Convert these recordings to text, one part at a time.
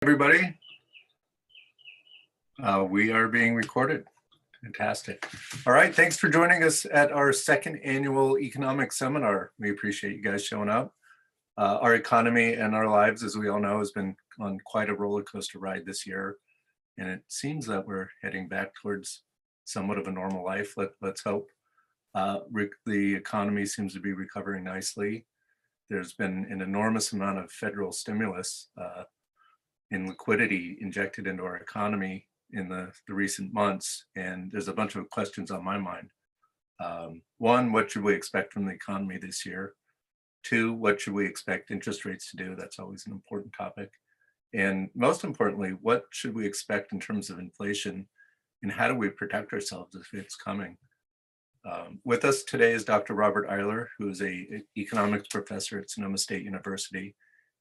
Everybody. We are being recorded. Fantastic. All right. Thanks for joining us at our second annual economic seminar. We appreciate you guys showing up. Our economy and our lives, as we all know, has been on quite a roller coaster ride this year. And it seems that we're heading back towards somewhat of a normal life. Let's hope. The economy seems to be recovering nicely. There's been an enormous amount of federal stimulus in liquidity injected into our economy in the recent months. And there's a bunch of questions on my mind. One, what should we expect from the economy this year? Two, what should we expect interest rates to do? That's always an important topic. And most importantly, what should we expect in terms of inflation, and how do we protect ourselves if it's coming? With us today is Dr. Robert Eyler, who is an economics professor at Sonoma State University.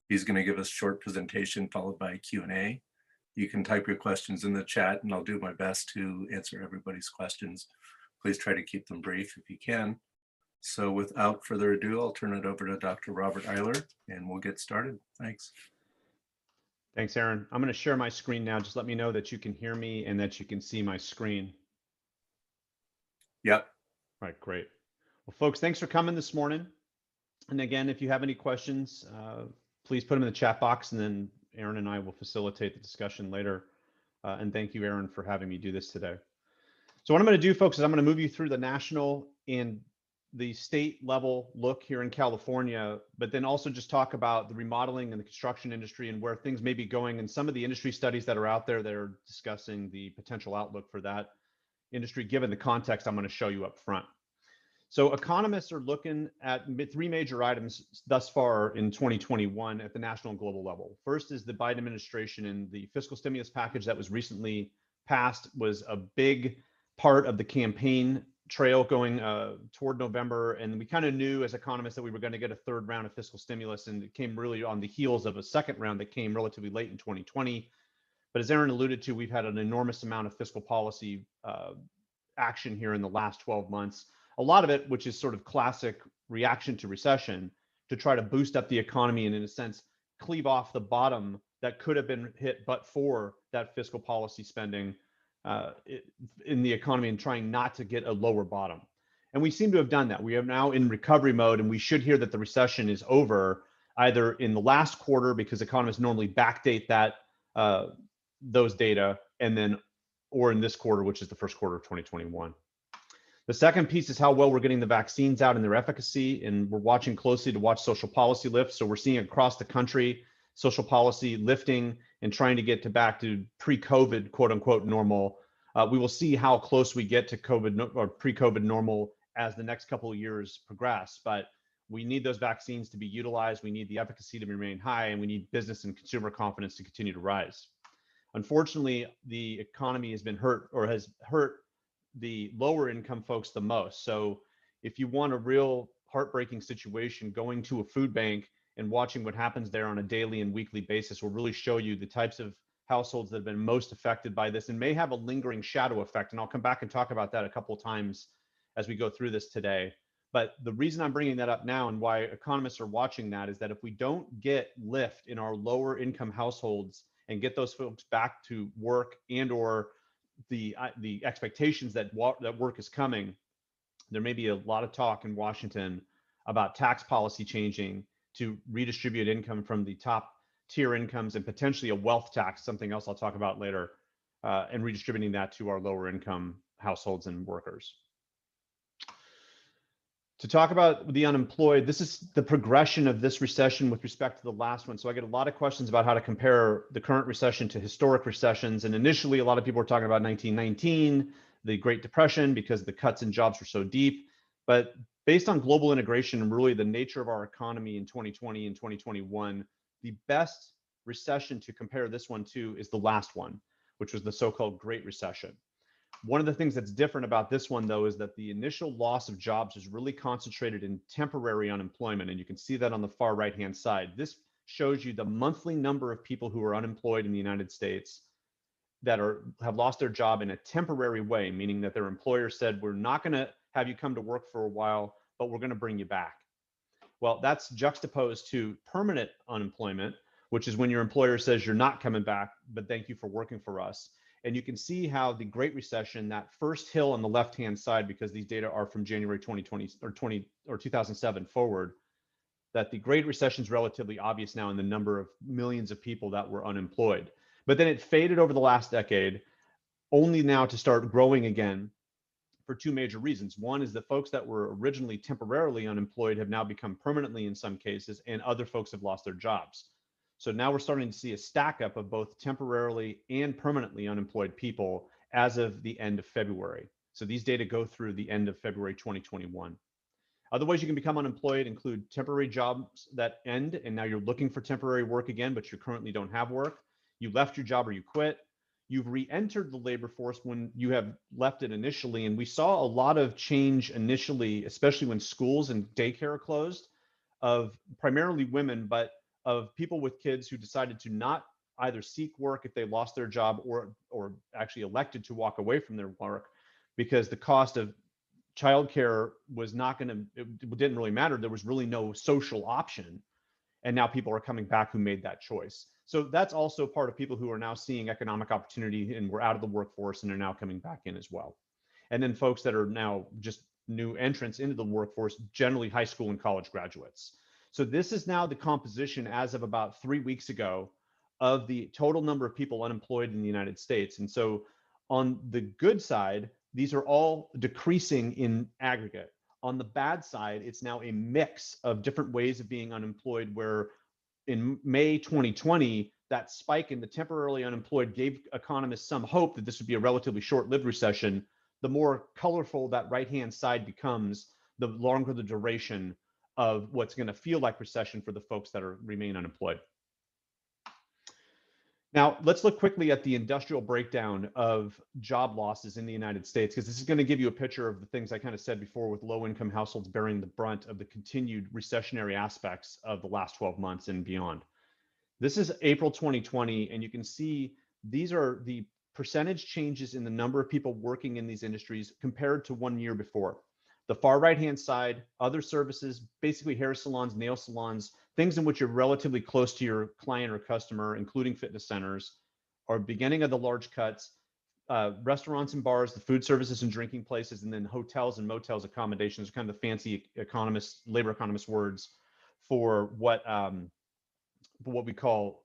He's going to give us a short presentation followed by a Q&A. You can type your questions in the chat and I'll do my best to answer everybody's questions. Please try to keep them brief if you can. So without further ado, I'll turn it over to Dr. Robert Eyler and we'll get started. Thanks. Thanks, Aaron. I'm going to share my screen now. Just let me know that you can hear me and that you can see my screen. Yep. All right, great. Well, folks, thanks for coming this morning. And again, if you have any questions, please put them in the chat box and then Aaron and I will facilitate the discussion later. And thank you, Aaron, for having me do this today. So what I'm going to do, folks, is I'm going to move you through the national and the state level look here in California, but then also just talk about the remodeling and the construction industry and where things may be going and some of the industry studies that are out there that are discussing the potential outlook for that industry, given the context I'm going to show you up front. So economists are looking at three major items thus far in 2021 at the national and global level. First is the Biden administration, and the fiscal stimulus package that was recently passed was a big part of the campaign trail going toward November. And we kind of knew as economists that we were going to get a third round of fiscal stimulus, and it came really on the heels of a second round that came relatively late in 2020. But as Aaron alluded to, we've had an enormous amount of fiscal policy action here in the last 12 months. A lot of it, which is sort of classic reaction to recession, to try to boost up the economy and in a sense, cleave off the bottom that could have been hit but for that fiscal policy spending in the economy and trying not to get a lower bottom. And we seem to have done that. We are now in recovery mode, and we should hear that the recession is over either in the last quarter, because economists normally backdate that those data, and then or in this quarter, which is the first quarter of 2021. The second piece is how well we're getting the vaccines out and their efficacy, and we're watching closely to watch social policy lift. So we're seeing across the country social policy lifting and trying to get back to pre-COVID, quote unquote, normal. We will see how close we get to COVID or pre-COVID normal as the next couple of years progress. But we need those vaccines to be utilized. We need the efficacy to remain high, and we need business and consumer confidence to continue to rise. Unfortunately, the economy has been hurt, or has hurt the lower income folks the most. So if you want a real heartbreaking situation, going to a food bank and watching what happens there on a daily and weekly basis will really show you the types of households that have been most affected by this and may have a lingering shadow effect. And I'll come back and talk about that a couple of times as we go through this today. But the reason I'm bringing that up now and why economists are watching that is that if we don't get lift in our lower income households and get those folks back to work and or the expectations that work is coming, there may be a lot of talk in Washington about tax policy changing to redistribute income from the top tier incomes and potentially a wealth tax, something else I'll talk about later, and redistributing that to our lower income households and workers. To talk about the unemployed, this is the progression of this recession with respect to the last one. So I get a lot of questions about how to compare the current recession to historic recessions. And initially, a lot of people were talking about 1919, the Great Depression, because the cuts in jobs were so deep. But based on global integration and really the nature of our economy in 2020 and 2021, the best recession to compare this one to is the last one, which was the so-called Great Recession. One of the things that's different about this one, though, is that the initial loss of jobs is really concentrated in temporary unemployment. And you can see that on the far right-hand side. This shows you the monthly number of people who are unemployed in the United States that have lost their job in a temporary way, meaning that their employer said, we're not going to have you come to work for a while, but we're going to bring you back. Well, that's juxtaposed to permanent unemployment, which is when your employer says you're not coming back, but thank you for working for us. And you can see how the Great Recession, that first hill on the left-hand side, because these data are from January 2020 or 2007 forward, that the Great Recession is relatively obvious now in the number of millions of people that were unemployed. But then it faded over the last decade, only now to start growing again for two major reasons. One is that folks that were originally temporarily unemployed have now become permanently in some cases, and other folks have lost their jobs. So now we're starting to see a stack up of both temporarily and permanently unemployed people as of the end of February. So these data go through the end of February 2021. Other ways you can become unemployed include temporary jobs that end, and now you're looking for temporary work again, but you currently don't have work. You left your job or you quit. You've re-entered the labor force when you have left it initially. And we saw a lot of change initially, especially when schools and daycare closed, of primarily women, but of people with kids who decided to not either seek work if they lost their job or actually elected to walk away from their work because the cost of childcare was not going to, it didn't really matter. There was really no social option. And now people are coming back who made that choice. So that's also part of people who are now seeing economic opportunity and were out of the workforce and are now coming back in as well. And then folks that are now just new entrants into the workforce, generally high school and college graduates. So this is now the composition as of about 3 weeks ago of the total number of people unemployed in the United States. And so on the good side, these are all decreasing in aggregate. On the bad side, it's now a mix of different ways of being unemployed, where in May 2020, that spike in the temporarily unemployed gave economists some hope that this would be a relatively short-lived recession. The more colorful that right-hand side becomes, the longer the duration of what's going to feel like recession for the folks that remain unemployed. Now, let's look quickly at the industrial breakdown of job losses in the United States, because this is going to give you a picture of the things I kind of said before, with low-income households bearing the brunt of the continued recessionary aspects of the last 12 months and beyond. This is April 2020, and you can see these are the percentage changes in the number of people working in these industries compared to 1 year before. The far right-hand side, other services, basically hair salons, nail salons, things in which you're relatively close to your client or customer, including fitness centers, are beginning of the large cuts. Restaurants and bars, the food services and drinking places, and then hotels and motels, accommodations, are kind of the fancy labor economist words for what we call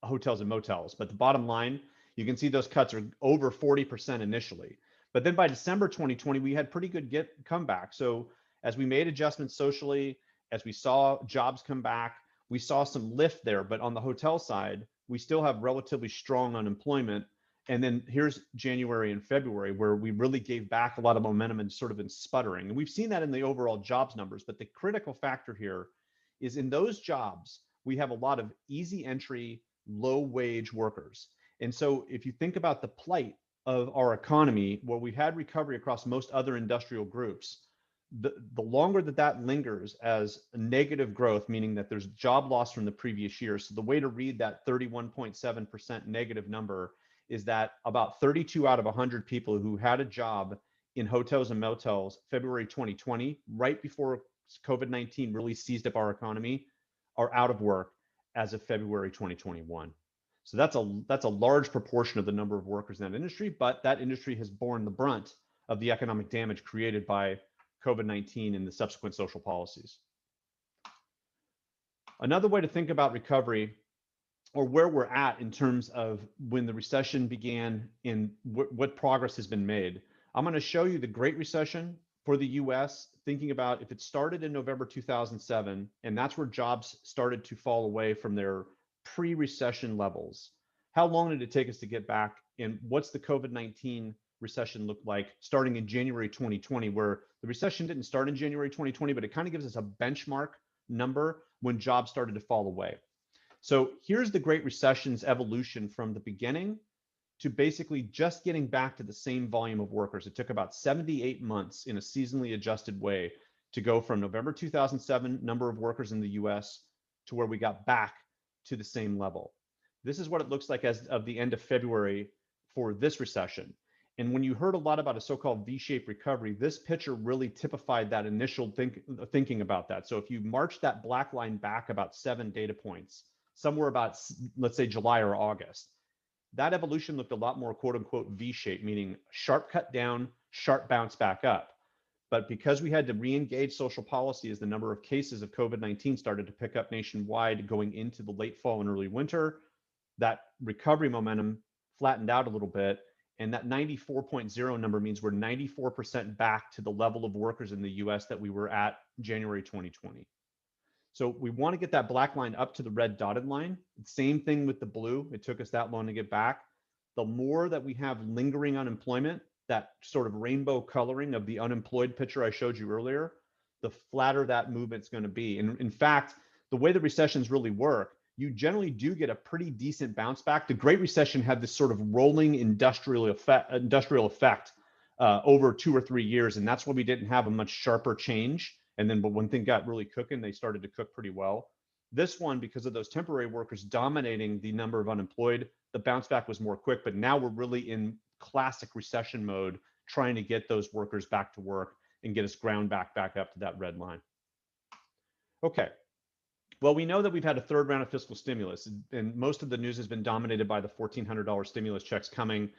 hotels and motels. But the bottom line, you can see those cuts are over 40% initially. But then by December 2020, we had pretty good comeback. So as we made adjustments socially, as we saw jobs come back, we saw some lift there. But on the hotel side, we still have relatively strong unemployment. And then here's January and February, where we really gave back a lot of momentum and sort of been sputtering. And we've seen that in the overall jobs numbers. But the critical factor here is in those jobs, we have a lot of easy entry, low wage workers. And so if you think about the plight of our economy, where we've had recovery across most other industrial groups, the longer that lingers as a negative growth, meaning that there's job loss from the previous year. So the way to read that 31.7% negative number is that about 32 out of 100 people who had a job in hotels and motels February 2020, right before COVID-19 really seized up our economy, are out of work as of February 2021. So that's a large proportion of the number of workers in that industry, but that industry has borne the brunt of the economic damage created by COVID-19 and the subsequent social policies. Another way to think about recovery, or where we're at in terms of when the recession began and what progress has been made. I'm going to show you the Great Recession for the US, thinking about if it started in November 2007, and that's where jobs started to fall away from their pre-recession levels. How long did it take us to get back? And what's the COVID-19 recession look like starting in January 2020, where the recession didn't start in January 2020, but it kind of gives us a benchmark number when jobs started to fall away. So here's the Great Recession's evolution from the beginning to basically just getting back to the same volume of workers. It took about 78 months in a seasonally adjusted way to go from November 2007 number of workers in the US to where we got back to the same level. This is what it looks like as of the end of February for this recession. And when you heard a lot about a so-called V-shaped recovery, this picture really typified that initial thinking about that. So if you march that black line back about 7 data points, somewhere about, let's say, July or August. That evolution looked a lot more quote unquote V-shaped, meaning sharp cut down, sharp bounce back up. But because we had to re-engage social policy as the number of cases of COVID-19 started to pick up nationwide going into the late fall and early winter, that recovery momentum flattened out a little bit. And that 94.0 number means we're 94% back to the level of workers in the US that we were at January 2020. So we want to get that black line up to the red dotted line. Same thing with the blue. It took us that long to get back. The more that we have lingering unemployment, that sort of rainbow coloring of the unemployed picture I showed you earlier, the flatter that movement's going to be. And in fact, the way the recessions really work, you generally do get a pretty decent bounce back. The Great Recession had this sort of rolling industrial effect over 2 or 3 years, and that's why we didn't have a much sharper change. And then, but when things got really cooking, they started to cook pretty well. This one, because of those temporary workers dominating the number of unemployed, the bounce back was more quick. But now we're really in classic recession mode, trying to get those workers back to work and get us ground back up to that red line. Okay. Well, we know that we've had a third round of fiscal stimulus, and most of the news has been dominated by the $1,400 stimulus checks coming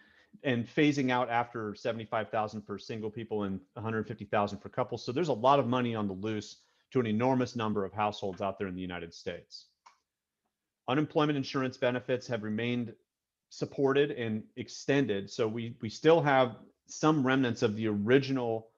and phasing out after $75,000 for single people and $150,000 for couples. So there's a lot of money on the loose to an enormous number of households out there in the United States. Unemployment insurance benefits have remained supported and extended. So we still have some remnants of the original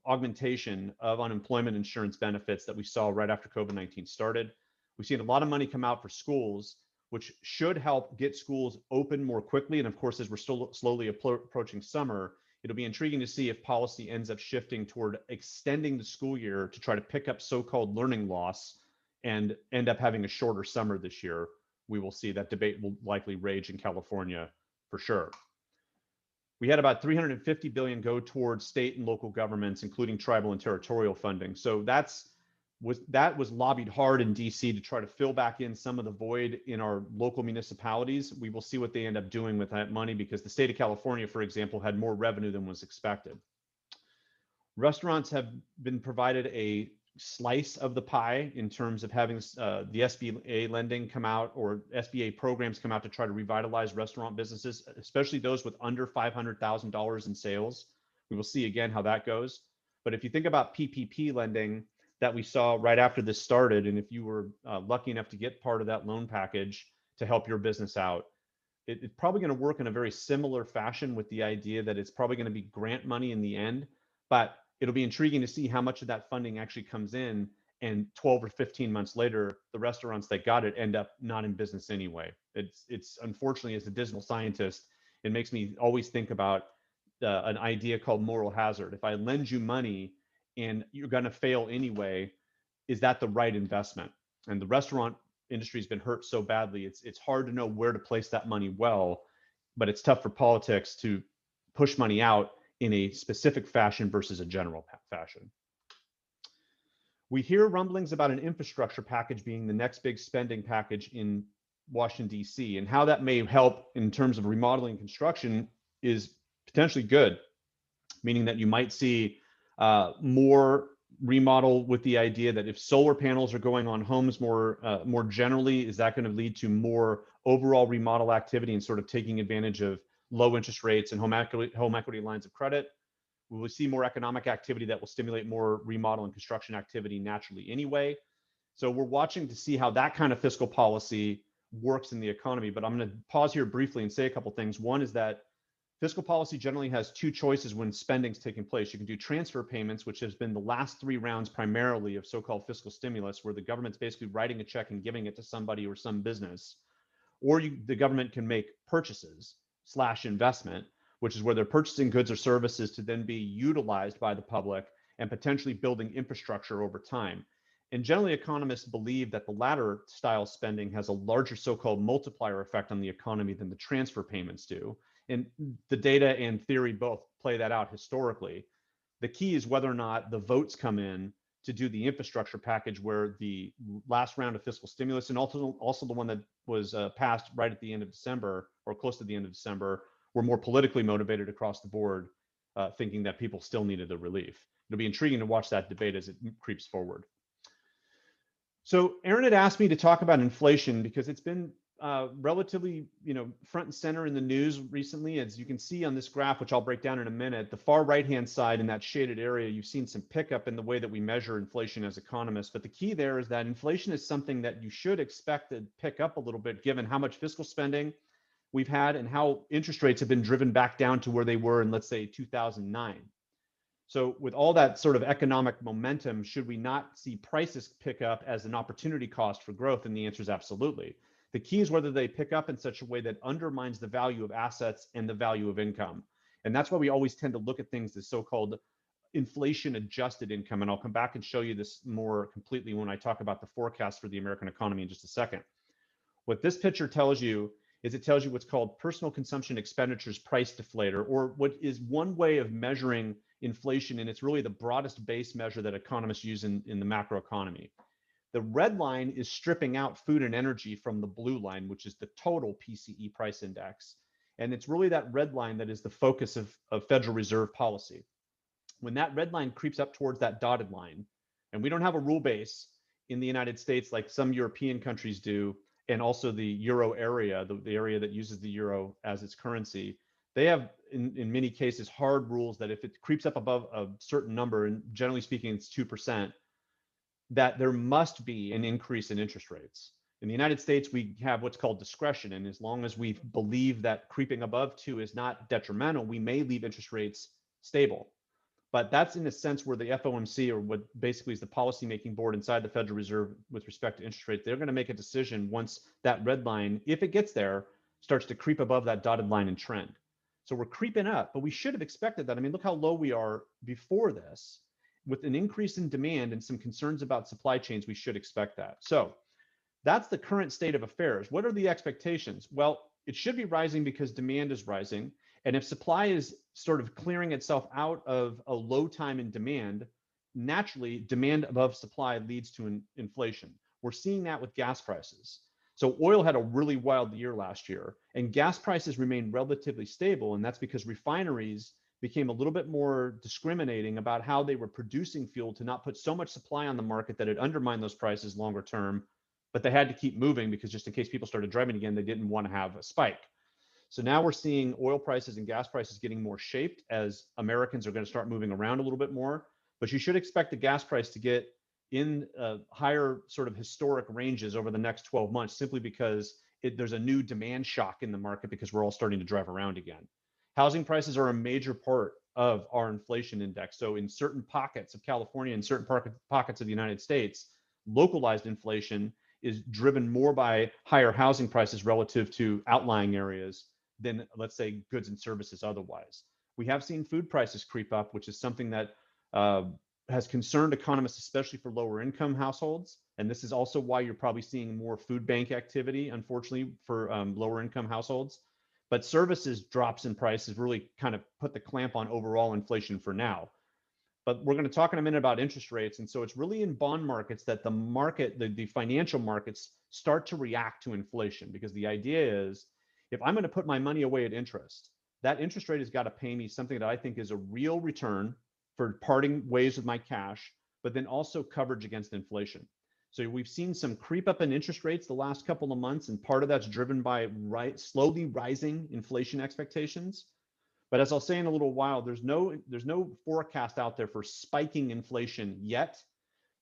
augmentation of unemployment insurance benefits that we saw right after COVID-19 started. We've seen a lot of money come out for schools, which should help get schools open more quickly. And of course, as we're still slowly approaching summer, it'll be intriguing to see if policy ends up shifting toward extending the school year to try to pick up so-called learning loss and end up having a shorter summer this year. We will see. That debate will likely rage in California for sure. We had about $350 billion go towards state and local governments, including tribal and territorial funding. So that was lobbied hard in DC to try to fill back in some of the void in our local municipalities. We will see what they end up doing with that money, because the state of California, for example, had more revenue than was expected. Restaurants have been provided a slice of the pie in terms of having the SBA lending come out, or SBA programs come out to try to revitalize restaurant businesses, especially those with under $500,000 in sales. We will see again how that goes. But if you think about PPP lending that we saw right after this started, and if you were lucky enough to get part of that loan package to help your business out, it's probably going to work in a very similar fashion, with the idea that it's probably going to be grant money in the end, but it'll be intriguing to see how much of that funding actually comes in, and 12 or 15 months later, the restaurants that got it end up not in business anyway. It's unfortunately, as a digital scientist, it makes me always think about an idea called moral hazard. If I lend you money and you're going to fail anyway, is that the right investment? And the restaurant industry has been hurt so badly, it's hard to know where to place that money well, but it's tough for politics to push money out in a specific fashion versus a general fashion. We hear rumblings about an infrastructure package being the next big spending package in Washington, D.C., and how that may help in terms of remodeling construction is potentially good, meaning that you might see more remodel, with the idea that if solar panels are going on homes more generally, is that going to lead to more overall remodel activity and sort of taking advantage of low interest rates and home equity lines of credit? We will see more economic activity that will stimulate more remodel and construction activity naturally anyway. So we're watching to see how that kind of fiscal policy works in the economy. But I'm going to pause here briefly and say a couple things. One is that fiscal policy generally has two choices when spending's taking place. You can do transfer payments, which has been the last 3 rounds primarily of so-called fiscal stimulus, where the government's basically writing a check and giving it to somebody or some business. Or the government can make purchases / investment, which is where they're purchasing goods or services to then be utilized by the public and potentially building infrastructure over time. And generally, economists believe that the latter style spending has a larger so-called multiplier effect on the economy than the transfer payments do. And the data and theory both play that out historically. The key is whether or not the votes come in to do the infrastructure package, where the last round of fiscal stimulus, and also the one that was passed right at the end of December, or close to the end of December, were more politically motivated across the board, thinking that people still needed the relief. It'll be intriguing to watch that debate as it creeps forward. So Aaron had asked me to talk about inflation because it's been relatively, front and center in the news recently. As you can see on this graph, which I'll break down in a minute, the far right-hand side in that shaded area, you've seen some pickup in the way that we measure inflation as economists. But the key there is that inflation is something that you should expect to pick up a little bit, given how much fiscal spending we've had and how interest rates have been driven back down to where they were in, let's say, 2009. So with all that sort of economic momentum, should we not see prices pick up as an opportunity cost for growth? And the answer is absolutely. The key is whether they pick up in such a way that undermines the value of assets and the value of income. And that's why we always tend to look at things as so-called inflation adjusted income. And I'll come back and show you this more completely when I talk about the forecast for the American economy in just a second. What this picture tells you is it tells you what's called personal consumption expenditures price deflator, or what is one way of measuring inflation. And it's really the broadest base measure that economists use in the macroeconomy. The red line is stripping out food and energy from the blue line, which is the total PCE price index. And it's really that red line that is the focus of Federal Reserve policy. When that red line creeps up towards that dotted line, and we don't have a rule base in the United States like some European countries do, and also the euro area, the area that uses the euro as its currency, they have, in many cases, hard rules that if it creeps up above a certain number, and generally speaking, it's 2%, that there must be an increase in interest rates. In the United States, we have what's called discretion. And as long as we believe that creeping above 2 is not detrimental, we may leave interest rates stable. But that's in a sense where the FOMC, or what basically is the policymaking board inside the Federal Reserve with respect to interest rates, they're going to make a decision once that red line, if it gets there, starts to creep above that dotted line and trend. So we're creeping up, but we should have expected that. I mean, look how low we are before this. With an increase in demand and some concerns about supply chains, we should expect that. So that's the current state of affairs. What are the expectations? Well, it should be rising because demand is rising. And if supply is sort of clearing itself out of a low time in demand, naturally demand above supply leads to inflation. We're seeing that with gas prices. So oil had a really wild year last year, and gas prices remain relatively stable. And that's because refineries became a little bit more discriminating about how they were producing fuel to not put so much supply on the market that it undermined those prices longer term. But they had to keep moving because just in case people started driving again, they didn't want to have a spike. So now we're seeing oil prices and gas prices getting more shaped as Americans are going to start moving around a little bit more. But you should expect the gas price to get in higher sort of historic ranges over the next 12 months, simply because there's a new demand shock in the market because we're all starting to drive around again. Housing prices are a major part of our inflation index. So in certain pockets of California and certain pockets of the United States, localized inflation is driven more by higher housing prices relative to outlying areas than, let's say, goods and services otherwise. We have seen food prices creep up, which is something that has concerned economists, especially for lower income households. And this is also why you're probably seeing more food bank activity, unfortunately, for lower income households. But services drops in prices really kind of put the clamp on overall inflation for now. But we're going to talk in a minute about interest rates. And so it's really in bond markets that the financial markets start to react to inflation, because the idea is, if I'm going to put my money away at interest, that interest rate has got to pay me something that I think is a real return for parting ways with my cash, but then also coverage against inflation. So we've seen some creep up in interest rates the last couple of months, and part of that's driven by slowly rising inflation expectations. But as I'll say in a little while, there's no forecast out there for spiking inflation yet,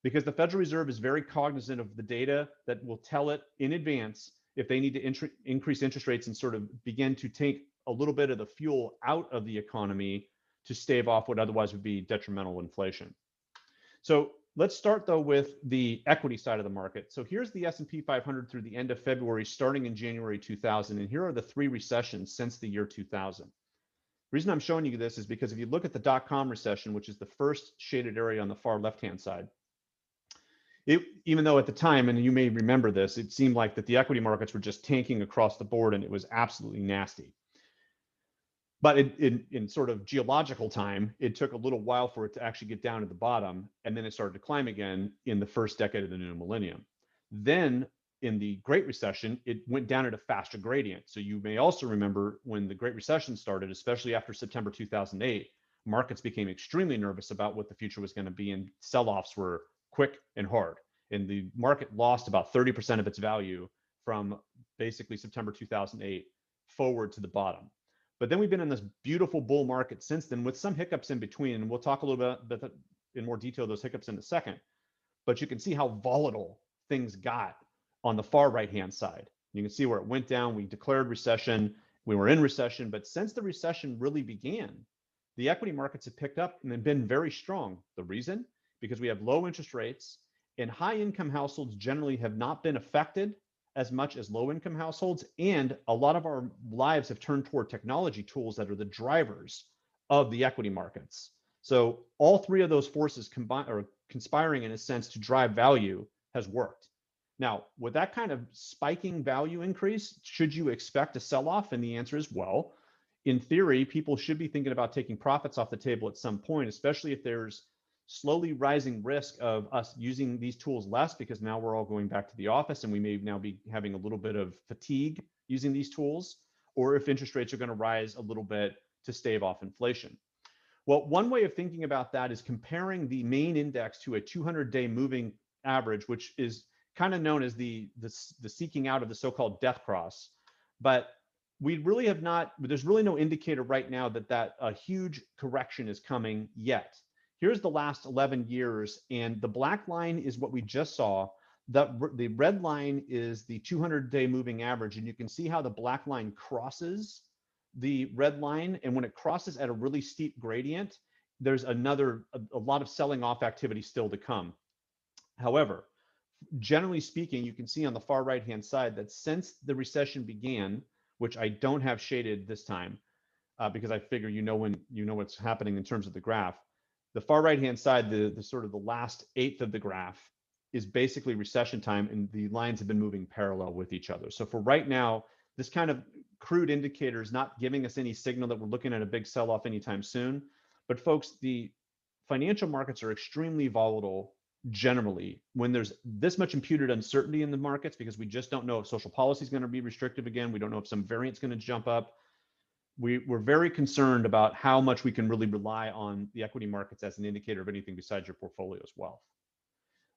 because the Federal Reserve is very cognizant of the data that will tell it in advance if they need to increase interest rates and sort of begin to take a little bit of the fuel out of the economy to stave off what otherwise would be detrimental inflation. So let's start though with the equity side of the market. So here's the S&P 500 through the end of February, starting in January 2000. And here are the 3 recessions since the year 2000. The reason I'm showing you this is because if you look at the dot-com recession, which is the first shaded area on the far left-hand side, even though at the time, and you may remember this, it seemed like that the equity markets were just tanking across the board and it was absolutely nasty. But in sort of geological time, it took a little while for it to actually get down to the bottom, and then it started to climb again in the first decade of the new millennium. Then in the Great Recession, it went down at a faster gradient. So you may also remember when the Great Recession started, especially after September 2008, markets became extremely nervous about what the future was going to be, and sell-offs were quick and hard. and the market lost about 30% of its value from basically September 2008 forward to the bottom. But then we've been in this beautiful bull market since then with some hiccups in between, and we'll talk a little bit in more detail those hiccups in a second. But you can see how volatile things got on the far right-hand side. You can see where it went down. We declared recession. We were in recession, but since the recession really began, the equity markets have picked up and have been very strong. The reason? Because we have low interest rates, and high-income households generally have not been affected as much as low-income households, and a lot of our lives have turned toward technology tools that are the drivers of the equity markets. So all three of those forces combine or conspiring in a sense to drive value has worked. Now, with that kind of spiking value increase, should you expect a sell-off? And the answer is, well, in theory, people should be thinking about taking profits off the table at some point, especially if there's slowly rising risk of us using these tools less, because now we're all going back to the office and we may now be having a little bit of fatigue using these tools, or if interest rates are going to rise a little bit to stave off inflation. Well, one way of thinking about that is comparing the main index to a 200-day moving average, which is kind of known as the seeking out of the so-called death cross. But we really have not, there's really no indicator right now that a huge correction is coming yet. Here's the last 11 years, and the black line is what we just saw. The red line is the 200-day moving average, and you can see how the black line crosses the red line, and when it crosses at a really steep gradient, there's a lot of selling off activity still to come. However, generally speaking, you can see on the far right-hand side that since the recession began, which I don't have shaded this time, because I figure you know what's happening in terms of the graph. The far right-hand side, the sort of the last eighth of the graph is basically recession time, and the lines have been moving parallel with each other. So for right now, this kind of crude indicator is not giving us any signal that we're looking at a big sell-off anytime soon. But folks, the financial markets are extremely volatile generally when there's this much imputed uncertainty in the markets, because we just don't know if social policy is going to be restrictive again. We don't know if some variant's going to jump up. We're very concerned about how much we can really rely on the equity markets as an indicator of anything besides your portfolio's wealth.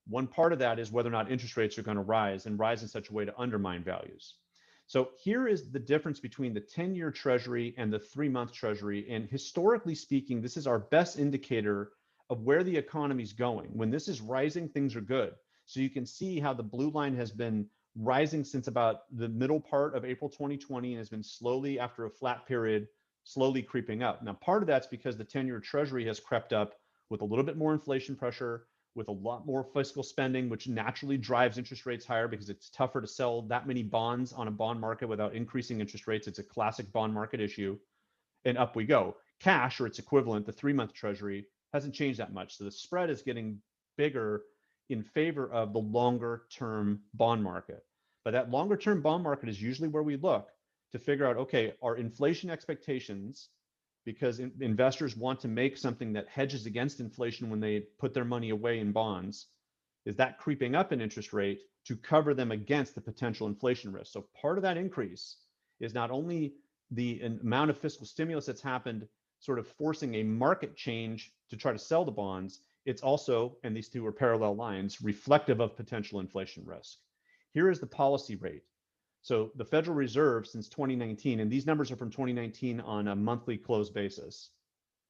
One part of that is whether or not interest rates are going to rise and rise in such a way to undermine values. So here is the difference between the 10-year treasury and the 3-month treasury. And historically speaking, this is our best indicator of where the economy is going. When this is rising, things are good. So you can see how the blue line has been rising since about the middle part of April 2020 and has been slowly, after a flat period, slowly creeping up. Now, part of that's because the 10-year treasury has crept up with a little bit more inflation pressure, with a lot more fiscal spending, which naturally drives interest rates higher because it's tougher to sell that many bonds on a bond market without increasing interest rates. It's a classic bond market issue. And up we go. Cash, or its equivalent, the 3-month treasury, hasn't changed that much. So the spread is getting bigger in favor of the longer term bond market. But that longer term bond market is usually where we look to figure out, okay, are inflation expectations, because investors want to make something that hedges against inflation when they put their money away in bonds, is that creeping up in interest rate to cover them against the potential inflation risk? So part of that increase is not only the amount of fiscal stimulus that's happened, sort of forcing a market change to try to sell the bonds, it's also, and these two are parallel lines, reflective of potential inflation risk. Here is the policy rate. So the Federal Reserve since 2019, and these numbers are from 2019 on a monthly close basis.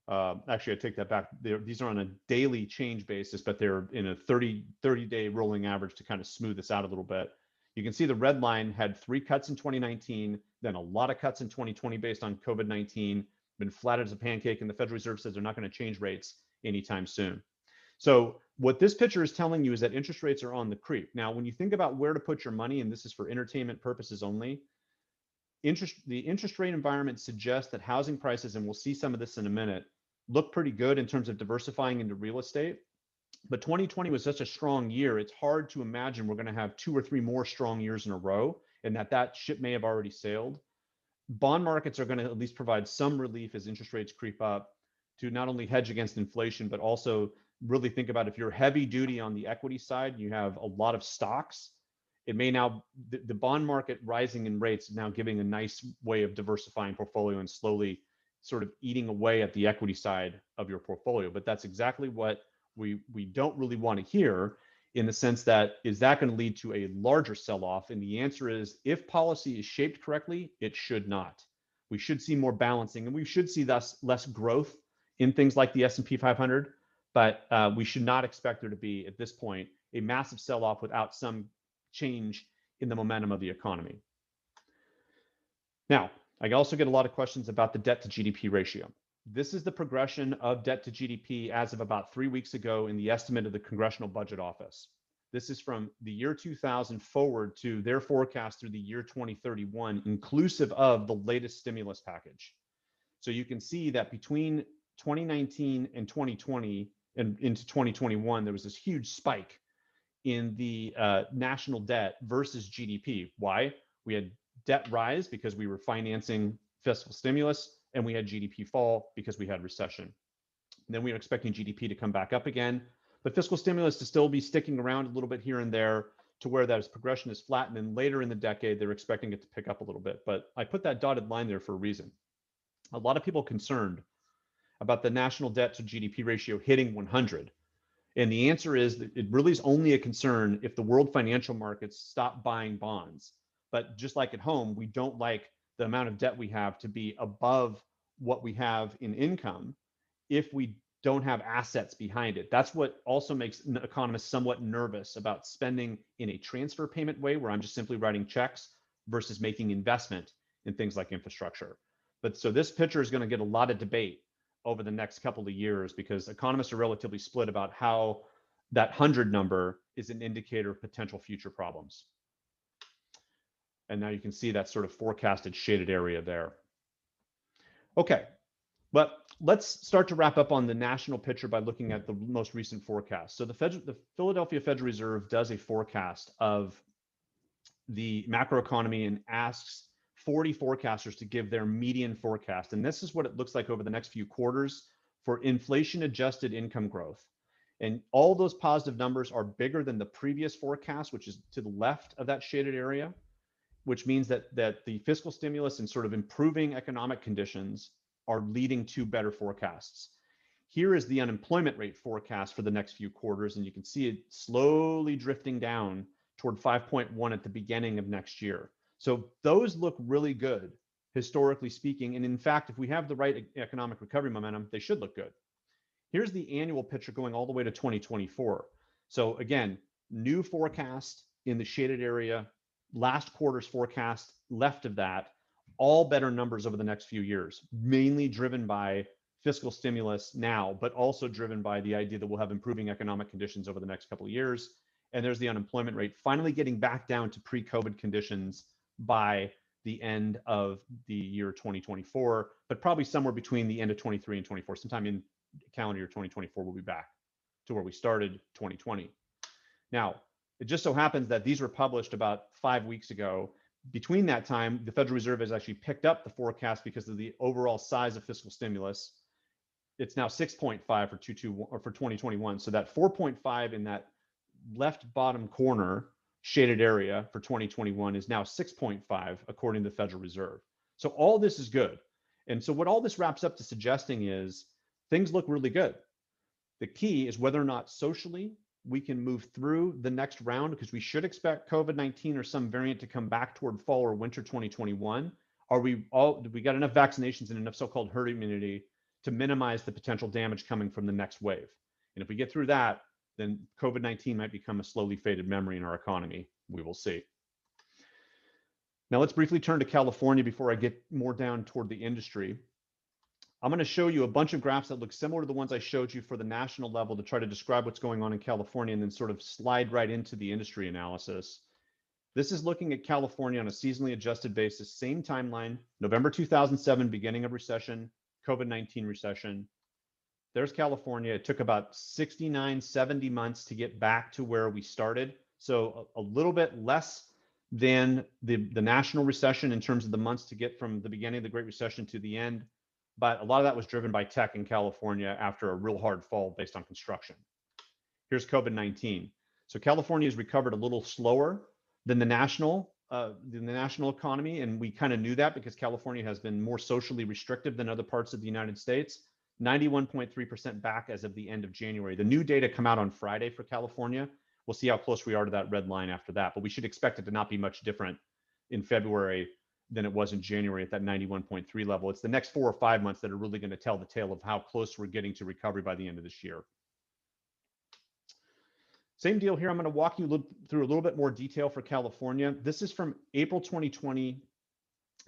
Actually, I take that back. These are on a daily change basis, but they're in a 30-day rolling average to kind of smooth this out a little bit. You can see the red line had 3 cuts in 2019, then a lot of cuts in 2020 based on COVID-19, been flat as a pancake, and the Federal Reserve says they're not going to change rates anytime soon. So what this picture is telling you is that interest rates are on the creep. Now, when you think about where to put your money, and this is for entertainment purposes only, the interest rate environment suggests that housing prices, and we'll see some of this in a minute, look pretty good in terms of diversifying into real estate. But 2020 was such a strong year, it's hard to imagine we're going to have 2 or 3 more strong years in a row, and that ship may have already sailed. Bond markets are going to at least provide some relief as interest rates creep up to not only hedge against inflation, but also really think about if you're heavy duty on the equity side, you have a lot of stocks. It may now, the bond market rising in rates is now giving a nice way of diversifying portfolio and slowly sort of eating away at the equity side of your portfolio. But that's exactly what we don't really want to hear. in the sense that, is that going to lead to a larger sell-off? And the answer is, if policy is shaped correctly, it should not. We should see more balancing, and we should see thus less growth in things like the S&P 500, but we should not expect there to be, at this point, a massive sell-off without some change in the momentum of the economy. Now, I also get a lot of questions about the debt to GDP ratio. This is the progression of debt to GDP as of about 3 weeks ago in the estimate of the Congressional Budget Office. This is from the year 2000 forward to their forecast through the year 2031, inclusive of the latest stimulus package. So you can see that between 2019 and 2020 and into 2021, there was this huge spike in the national debt versus GDP. Why? We had debt rise because we were financing fiscal stimulus, and we had GDP fall because we had recession. And then we were expecting GDP to come back up again, but fiscal stimulus to still be sticking around a little bit here and there to where that progression is flat. And then later in the decade, they're expecting it to pick up a little bit. But I put that dotted line there for a reason. A lot of people are concerned about the national debt to GDP ratio hitting 100. And the answer is that it really is only a concern if the world financial markets stop buying bonds. But just like at home, we don't like the amount of debt we have to be above what we have in income if we don't have assets behind it. That's what also makes economists somewhat nervous about spending in a transfer payment way, where I'm just simply writing checks, versus making investment in things like infrastructure. But so this picture is going to get a lot of debate over the next couple of years, because economists are relatively split about how that 100 number is an indicator of potential future problems. And now you can see that sort of forecasted shaded area there. Okay, but let's start to wrap up on the national picture by looking at the most recent forecast. So the Philadelphia Federal Reserve does a forecast of the macroeconomy and asks 40 forecasters to give their median forecast. And this is what it looks like over the next few quarters for inflation adjusted income growth. And all those positive numbers are bigger than the previous forecast, which is to the left of that shaded area, which means that the fiscal stimulus and sort of improving economic conditions are leading to better forecasts. Here is the unemployment rate forecast for the next few quarters, and you can see it slowly drifting down toward 5.1 at the beginning of next year. So those look really good, historically speaking. And in fact, if we have the right economic recovery momentum, they should look good. Here's the annual picture going all the way to 2024. So again, new forecast in the shaded area, last quarter's forecast left of that, all better numbers over the next few years, mainly driven by fiscal stimulus now, but also driven by the idea that we'll have improving economic conditions over the next couple of years. And there's the unemployment rate finally getting back down to pre-COVID conditions by the end of the year 2024, but probably somewhere between the end of 23 and 24, sometime in calendar year 2024, we'll be back to where we started 2020. Now, it just so happens that these were published about 5 weeks ago. Between that time, the Federal Reserve has actually picked up the forecast because of the overall size of fiscal stimulus. It's now 6.5 for 2021. So that 4.5 in that left bottom corner shaded area for 2021 is now 6.5 according to the Federal Reserve. So all this is good. And so what all this wraps up to suggesting is things look really good. The key is whether or not socially we can move through the next round, because we should expect COVID-19 or some variant to come back toward fall or winter 2021. We got enough vaccinations and enough so-called herd immunity to minimize the potential damage coming from the next wave? And if we get through that, then COVID-19 might become a slowly faded memory in our economy. We will see. Now let's briefly turn to California before I get more down toward the industry. I'm going to show you a bunch of graphs that look similar to the ones I showed you for the national level to try to describe what's going on in California, and then sort of slide right into the industry analysis. This is looking at California on a seasonally adjusted basis, same timeline, November 2007, beginning of recession, COVID-19 recession. There's California. It took about 69, 70 months to get back to where we started. So a little bit less than the national recession in terms of the months to get from the beginning of the Great Recession to the end. But a lot of that was driven by tech in California after a real hard fall based on construction. Here's COVID-19. So California has recovered a little slower than the national economy, and we kind of knew that because California has been more socially restrictive than other parts of the United States. 91.3% back as of the end of January. The new data come out on Friday for California. We'll see how close we are to that red line after that, but we should expect it to not be much different in February than it was in January at that 91.3 level. It's the next 4 or 5 months that are really going to tell the tale of how close we're getting to recovery by the end of this year. Same deal here. I'm going to walk you through a little bit more detail for California. This is from April 2020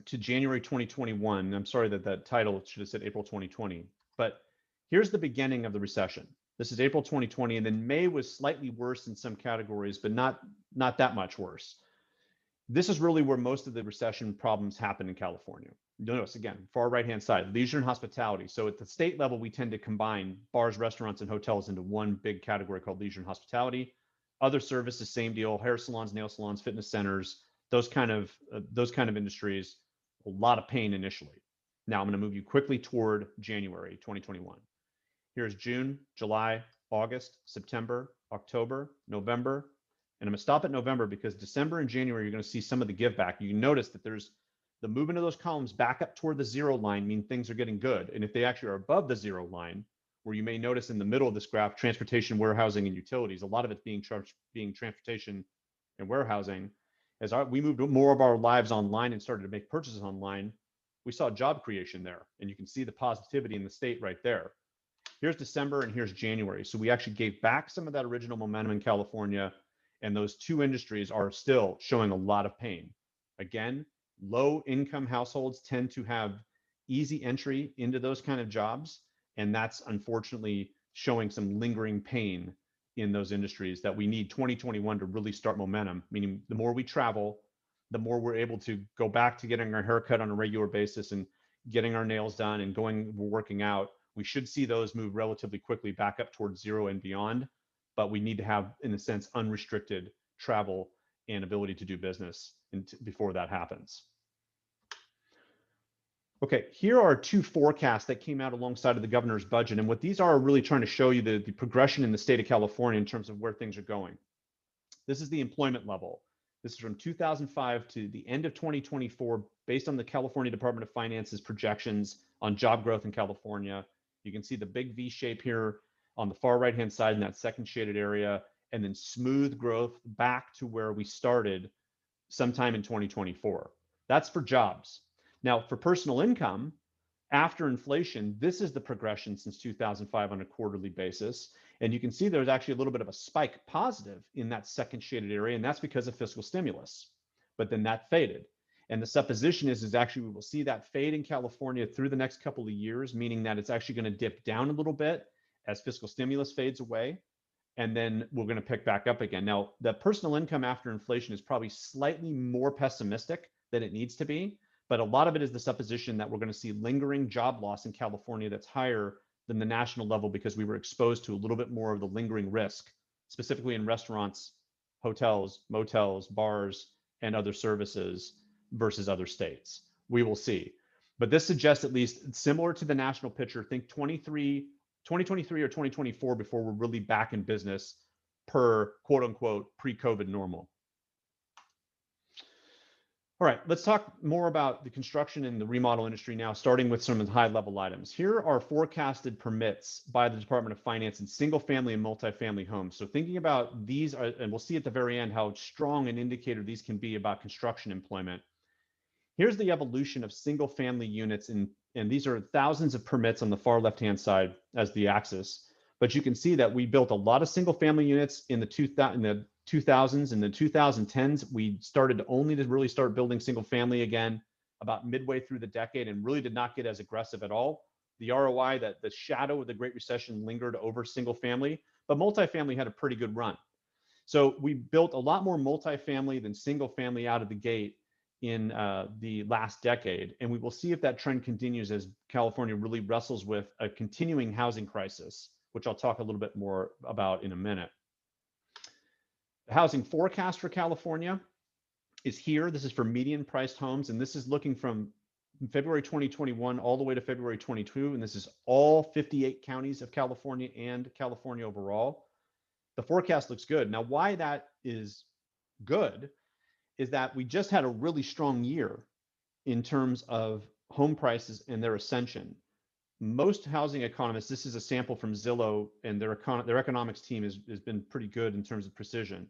to January 2021. I'm sorry that that title should have said April 2020, but here's the beginning of the recession. This is April 2020, and then May was slightly worse in some categories, but not that much worse. This is really where most of the recession problems happen in California. Notice again, far right-hand side, leisure and hospitality. So at the state level, we tend to combine bars, restaurants, and hotels into one big category called leisure and hospitality. Other services, same deal, hair salons, nail salons, fitness centers, those kind of industries, a lot of pain initially. Now I'm going to move you quickly toward January 2021. Here's June, July, August, September, October, November, and I'm going to stop at November because December and January, you're going to see some of the give back. You can notice that there's the movement of those columns back up toward the zero line mean things are getting good. And if they actually are above the zero line, where you may notice in the middle of this graph, transportation, warehousing, and utilities, a lot of it's being transportation and warehousing. As we moved more of our lives online and started to make purchases online, we saw job creation there. And you can see the positivity in the state right there. Here's December and here's January. So we actually gave back some of that original momentum in California, and those two industries are still showing a lot of pain. Again, low income households tend to have easy entry into those kind of jobs, and that's unfortunately showing some lingering pain in those industries that we need 2021 to really start momentum, meaning the more we travel, the more we're able to go back to getting our haircut on a regular basis and getting our nails done and working out. We should see those move relatively quickly back up towards zero and beyond, but we need to have, in a sense, unrestricted travel and ability to do business before that happens. Okay, here are two forecasts that came out alongside of the governor's budget. And what these are really trying to show you the progression in the state of California in terms of where things are going. This is the employment level. This is from 2005 to the end of 2024, based on the California Department of Finance's projections on job growth in California. You can see the big V shape here on the far right-hand side in that second shaded area, and then smooth growth back to where we started sometime in 2024. That's for jobs. Now, for personal income, after inflation, this is the progression since 2005 on a quarterly basis. And you can see there's actually a little bit of a spike positive in that second shaded area, and that's because of fiscal stimulus. But then that faded. And the supposition is actually we will see that fade in California through the next couple of years, meaning that it's actually going to dip down a little bit as fiscal stimulus fades away. And then we're going to pick back up again. Now, the personal income after inflation is probably slightly more pessimistic than it needs to be. But a lot of it is the supposition that we're going to see lingering job loss in California that's higher than the national level because we were exposed to a little bit more of the lingering risk, specifically in restaurants, hotels, motels, bars, and other services versus other states. We will see. But this suggests at least similar to the national picture, think 2023 or 2024 before we're really back in business per quote unquote pre-COVID normal. All right, let's talk more about the construction and the remodel industry now, starting with some of the high level items. Here are forecasted permits by the Department of Finance in single family and multifamily homes. So thinking about these, and we'll see at the very end how strong an indicator these can be about construction employment. Here's the evolution of single family units, and these are thousands of permits on the far left-hand side as the axis. But you can see that we built a lot of single family units in the 2000s. In the 2010s, we started only to really start building single family again about midway through the decade and really did not get as aggressive at all. The ROI, that the shadow of the Great Recession lingered over single family, but multifamily had a pretty good run. So we built a lot more multifamily than single family out of the gate in the last decade. And we will see if that trend continues as California really wrestles with a continuing housing crisis, which I'll talk a little bit more about in a minute. The housing forecast for California is here. This is for median priced homes, and this is looking from February 2021 all the way to February 22, and this is all 58 counties of California and California overall. The forecast looks good. Now, why that is good is that we just had a really strong year in terms of home prices and their ascension. most housing economists, this is a sample from Zillow, and their economics team has been pretty good in terms of precision,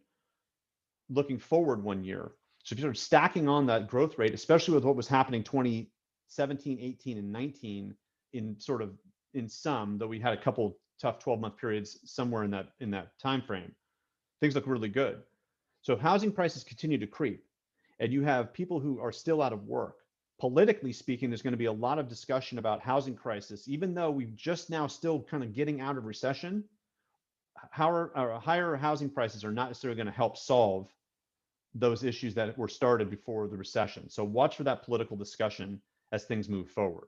looking forward 1 year. So if you're sort of stacking on that growth rate, especially with what was happening 2017, 18, and 19 in sum, though we had a couple tough 12-month periods somewhere in that time frame, things look really good. So if housing prices continue to creep and you have people who are still out of work, politically speaking, there's going to be a lot of discussion about housing crisis, even though we've just now still kind of getting out of recession. Higher housing prices are not necessarily going to help solve those issues that were started before the recession. So watch for that political discussion as things move forward.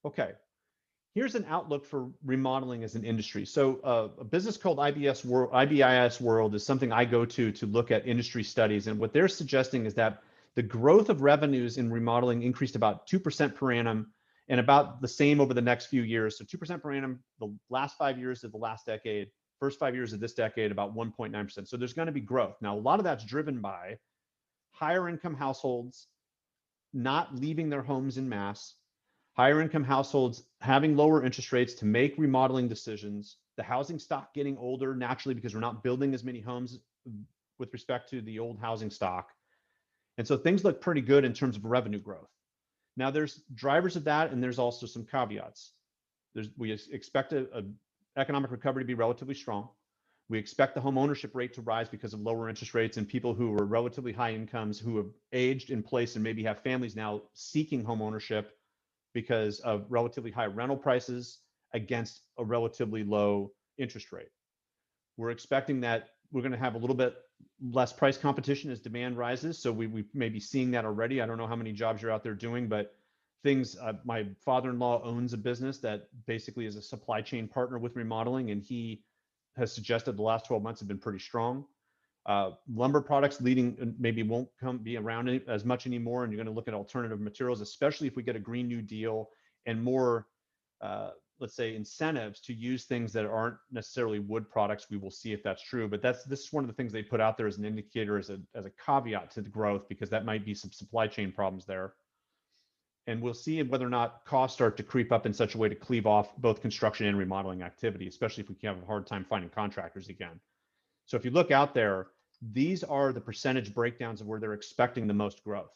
Okay, here's an outlook for remodeling as an industry. So a business called IBIS World is something I go to look at industry studies. And what they're suggesting is that the growth of revenues in remodeling increased about 2% per annum and about the same over the next few years. So 2% per annum, the last 5 years of the last decade, first 5 years of this decade, about 1.9%. So there's going to be growth. Now, a lot of that's driven by higher income households not leaving their homes en masse, higher income households having lower interest rates to make remodeling decisions, the housing stock getting older naturally because we're not building as many homes with respect to the old housing stock. And so things look pretty good in terms of revenue growth. Now there's drivers of that, and there's also some caveats. We expect a economic recovery to be relatively strong. We expect the home ownership rate to rise because of lower interest rates and people who are relatively high incomes who have aged in place and maybe have families now seeking home ownership because of relatively high rental prices against a relatively low interest rate. We're expecting that we're going to have a little bit less price competition as demand rises. So we may be seeing that already. I don't know how many jobs you're out there doing, but things, my father-in-law owns a business that basically is a supply chain partner with remodeling, and he has suggested the last 12 months have been pretty strong. Lumber products leading maybe won't be around as much anymore, and you're going to look at alternative materials, especially if we get a Green New Deal and more, let's say, incentives to use things that aren't necessarily wood products. We will see if that's true, but this is one of the things they put out there as an indicator, as a caveat to the growth, because that might be some supply chain problems there. And we'll see whether or not costs start to creep up in such a way to cleave off both construction and remodeling activity, especially if we have a hard time finding contractors again. So if you look out there, these are the percentage breakdowns of where they're expecting the most growth.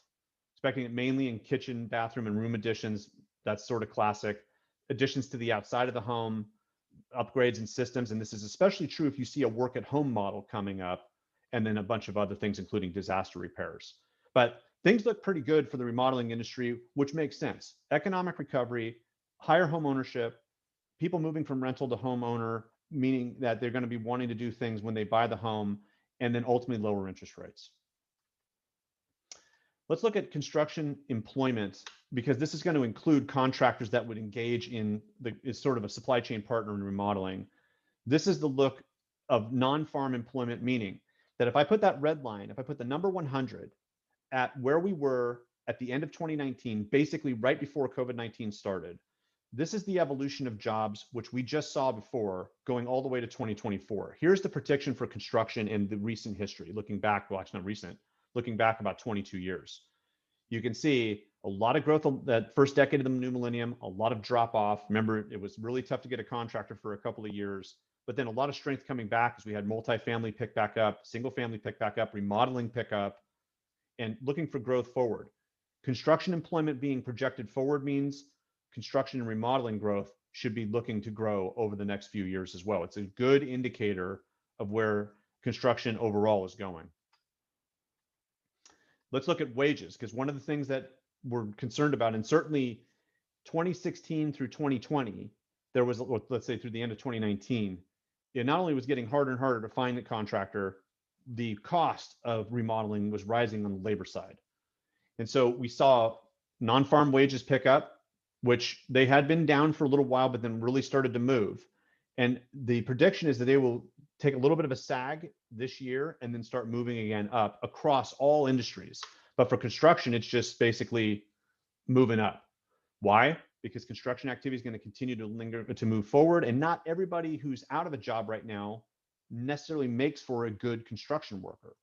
Expecting it mainly in kitchen, bathroom, and room additions. That's sort of classic. Additions to the outside of the home, upgrades and systems. And this is especially true if you see a work at home model coming up, and then a bunch of other things, including disaster repairs. But things look pretty good for the remodeling industry, which makes sense. Economic recovery, higher home ownership, people moving from rental to homeowner, meaning that they're going to be wanting to do things when they buy the home, and then ultimately lower interest rates. Let's look at construction employment, because this is going to include contractors that would engage in is sort of a supply chain partner in remodeling. This is the look of non-farm employment, meaning that if I put that red line, if I put the number 100 at where we were at the end of 2019, basically right before COVID-19 started, this is the evolution of jobs, which we just saw before, going all the way to 2024. Here's the prediction for construction in the recent history, looking back, well, actually not recent, looking back about 22 years. You can see a lot of growth that first decade of the new millennium, a lot of drop off. Remember, it was really tough to get a contractor for a couple of years, but then a lot of strength coming back as we had multifamily pick back up, single family pick back up, remodeling pick up, and looking for growth forward. Construction employment being projected forward means construction and remodeling growth should be looking to grow over the next few years as well. It's a good indicator of where construction overall is going. Let's look at wages, because one of the things that we're concerned about, and certainly 2016 through 2020, there was, let's say through the end of 2019, it not only was getting harder and harder to find a contractor, the cost of remodeling was rising on the labor side. And so we saw non-farm wages pick up, which they had been down for a little while, but then really started to move. And the prediction is that they will take a little bit of a sag this year and then start moving again up across all industries. But for construction, it's just basically moving up. Why? Because construction activity is going to continue to move forward, and not everybody who's out of a job right now necessarily makes for a good construction worker.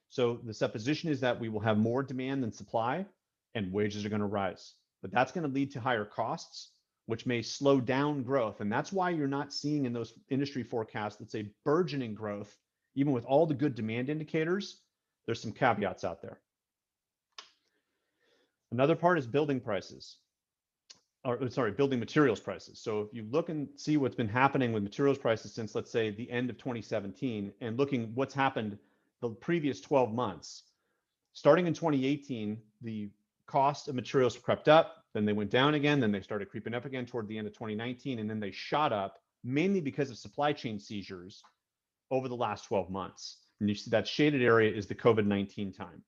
So the supposition is that we will have more demand than supply, and wages are going to rise. But that's going to lead to higher costs, which may slow down growth. And that's why you're not seeing in those industry forecasts, let's say burgeoning growth, even with all the good demand indicators. There's some caveats out there. Another part is building prices, or sorry, building materials prices. So if you look and see what's been happening with materials prices since, let's say, the end of 2017, and looking what's happened the previous 12 months, starting in 2018, the cost of materials crept up, then they went down again, then they started creeping up again toward the end of 2019, and then they shot up mainly because of supply chain seizures over the last 12 months. And you see that shaded area is the COVID-19 time.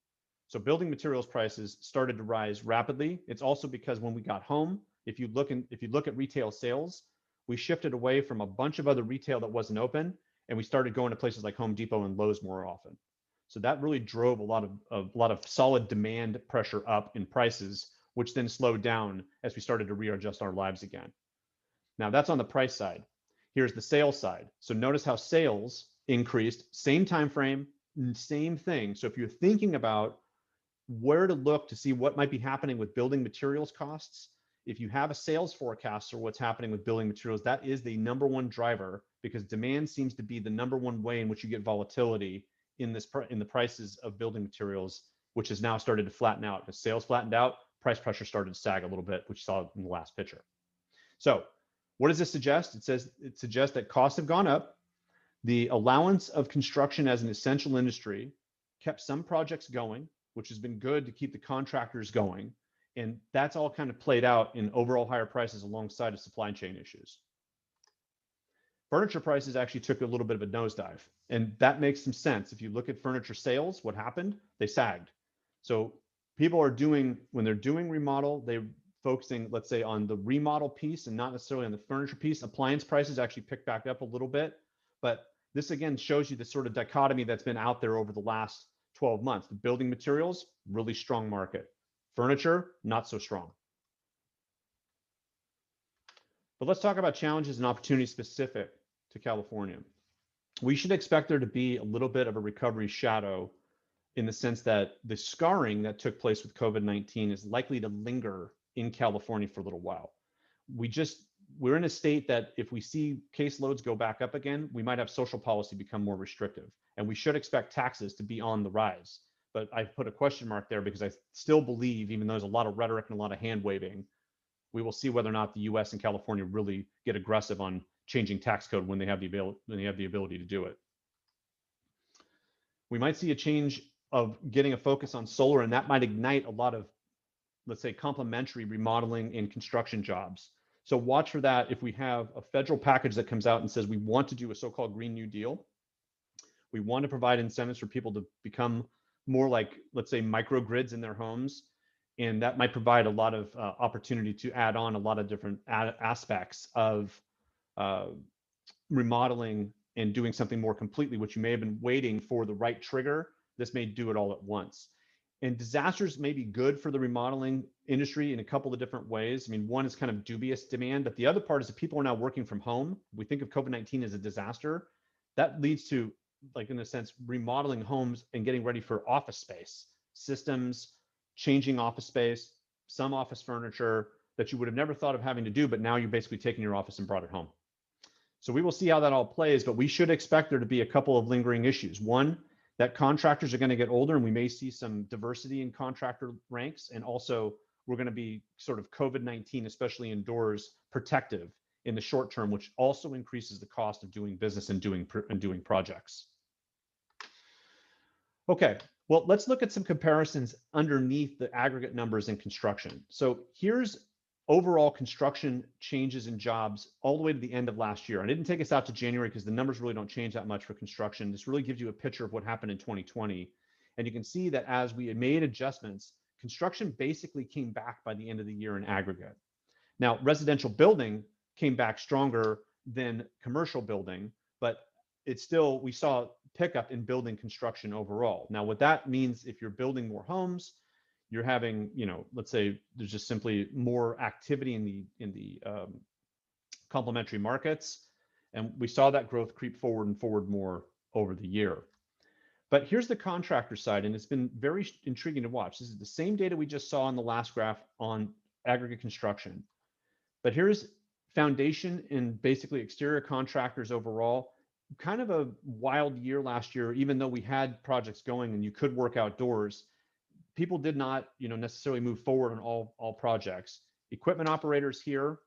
So building materials prices started to rise rapidly. It's also because when we got home, if you look at retail sales, we shifted away from a bunch of other retail that wasn't open, and we started going to places like Home Depot and Lowe's more often. So that really drove a lot of solid demand pressure up in prices, which then slowed down as we started to readjust our lives again. Now that's on the price side. Here's the sales side. So notice how sales increased, same time frame, same thing. So if you're thinking about where to look to see what might be happening with building materials costs, if you have a sales forecast or what's happening with building materials, that is the number one driver, because demand seems to be the number one way in which you get volatility in the prices of building materials, which has now started to flatten out. As sales flattened out, price pressure started to sag a little bit, which you saw in the last picture. So what does this suggest? It suggests that costs have gone up. The allowance of construction as an essential industry kept some projects going, which has been good to keep the contractors going. And that's all kind of played out in overall higher prices alongside of supply chain issues. Furniture prices actually took a little bit of a nosedive, and that makes some sense. If you look at furniture sales, what happened? They sagged. So people are when they're doing remodel, they're focusing, let's say, on the remodel piece and not necessarily on the furniture piece. Appliance prices actually picked back up a little bit, but this again shows you the sort of dichotomy that's been out there over the last 12 months. The building materials, really strong market. Furniture, not so strong. But let's talk about challenges and opportunities specific to California. We should expect there to be a little bit of a recovery shadow, in the sense that the scarring that took place with COVID-19 is likely to linger in California for a little while. We're in a state that if we see caseloads go back up again, we might have social policy become more restrictive, and we should expect taxes to be on the rise. But I put a question mark there because I still believe, even though there's a lot of rhetoric and a lot of hand waving, we will see whether or not the US and California really get aggressive on changing tax code when they have the ability to do it. We might see a change of getting a focus on solar, and that might ignite a lot of, let's say, complementary remodeling and construction jobs. So watch for that. If we have a federal package that comes out and says we want to do a so-called Green New Deal, we want to provide incentives for people to become more like, let's say, microgrids in their homes. And that might provide a lot of opportunity to add on a lot of different aspects of remodeling and doing something more completely, which you may have been waiting for the right trigger. This may do it all at once. And disasters may be good for the remodeling industry in a couple of different ways. I mean, one is kind of dubious demand, but the other part is that people are now working from home. We think of COVID-19 as a disaster. That leads to, like, in a sense, remodeling homes and getting ready for office space, systems, changing office space, some office furniture that you would have never thought of having to do, but now you're basically taking your office and brought it home. So we will see how that all plays, but we should expect there to be a couple of lingering issues. One, that contractors are going to get older, and we may see some diversity in contractor ranks. And also, we're going to be sort of COVID-19, especially indoors, protective in the short term, which also increases the cost of doing business and doing projects. Okay, well, let's look at some comparisons underneath the aggregate numbers in construction. So here's overall construction changes in jobs all the way to the end of last year. I didn't take us out to January because the numbers really don't change that much for construction. This really gives you a picture of what happened in 2020. And you can see that as we had made adjustments, construction basically came back by the end of the year in aggregate. Now, residential building came back stronger than commercial building, but it's still, we saw pickup in building construction overall. Now, what that means, if you're building more homes, you're having, let's say there's just simply more activity in the complementary markets. And we saw that growth creep forward and forward more over the year. But here's the contractor side, and it's been very intriguing to watch. This is the same data we just saw in the last graph on aggregate construction. But here's foundation and basically exterior contractors overall. Kind of a wild year last year, even though we had projects going and you could work outdoors. People did not, necessarily move forward on all projects. Equipment operators here,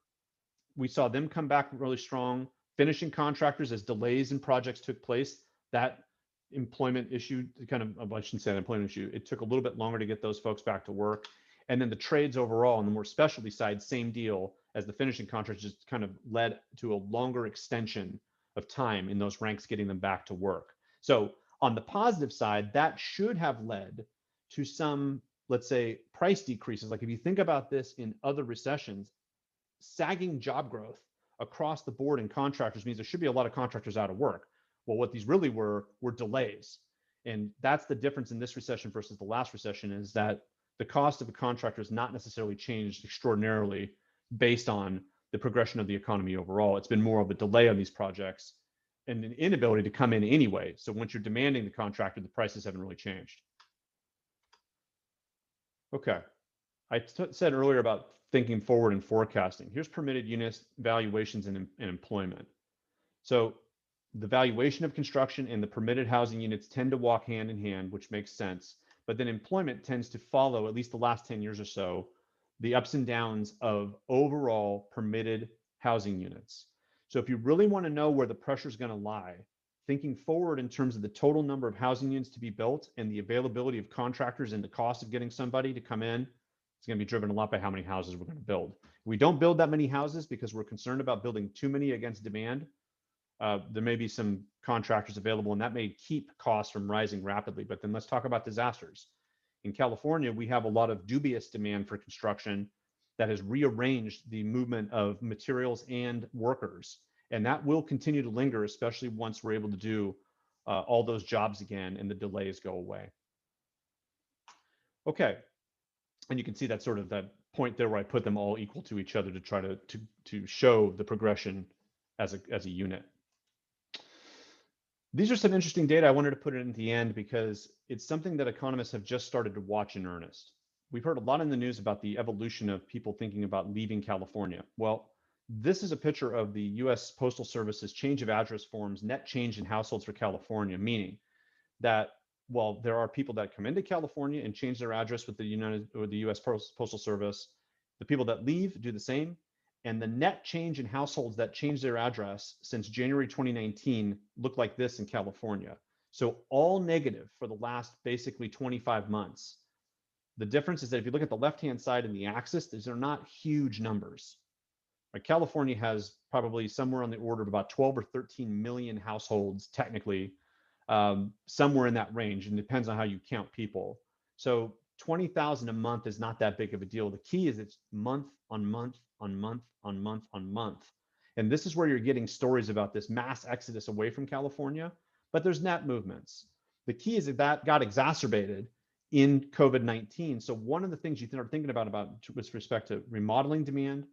we saw them come back really strong. Finishing contractors, as delays in projects took place, that employment issue, I shouldn't say an employment issue, it took a little bit longer to get those folks back to work. And then the trades overall on the more specialty side, same deal as the finishing contractors, just kind of led to a longer extension of time in those ranks getting them back to work. So on the positive side, that should have led to some, let's say, price decreases. Like if you think about this in other recessions, sagging job growth across the board in contractors means there should be a lot of contractors out of work. Well, what these really were delays. And that's the difference in this recession versus the last recession, is that the cost of a contractor has not necessarily changed extraordinarily based on the progression of the economy overall. It's been more of a delay on these projects and an inability to come in anyway. So once you're demanding the contractor, the prices haven't really changed. Okay. I said earlier about thinking forward and forecasting. Here's permitted units, valuations, and employment. So the valuation of construction and the permitted housing units tend to walk hand in hand, which makes sense. But then employment tends to follow, at least the last 10 years or so, the ups and downs of overall permitted housing units. So if you really want to know where the pressure is going to lie, thinking forward in terms of the total number of housing units to be built and the availability of contractors and the cost of getting somebody to come in, it's going to be driven a lot by how many houses we're going to build. If we don't build that many houses because we're concerned about building too many against demand, there may be some contractors available, and that may keep costs from rising rapidly. But then let's talk about disasters. In California, we have a lot of dubious demand for construction that has rearranged the movement of materials and workers. And that will continue to linger, especially once we're able to do all those jobs again and the delays go away. Okay. And you can see that sort of that point there where I put them all equal to each other to try to show the progression as a unit. These are some interesting data. I wanted to put it in the end because it's something that economists have just started to watch in earnest. We've heard a lot in the news about the evolution of people thinking about leaving California. Well, this is a picture of the US Postal Service's change of address forms net change in households for California, meaning that while there are people that come into California and change their address with the US Postal Service, the people that leave do the same. And the net change in households that change their address since January 2019 look like this in California. So all negative for the last basically 25 months. The difference is that if you look at the left-hand side in the axis, these are not huge numbers. Right? California has probably somewhere on the order of about 12 or 13 million households, technically, somewhere in that range, and depends on how you count people. So 20,000 a month is not that big of a deal. The key is it's month on month on month on month on month. And this is where you're getting stories about this mass exodus away from California, but there's net movements. The key is that got exacerbated in COVID-19. So one of the things you are thinking about with respect to remodeling demand,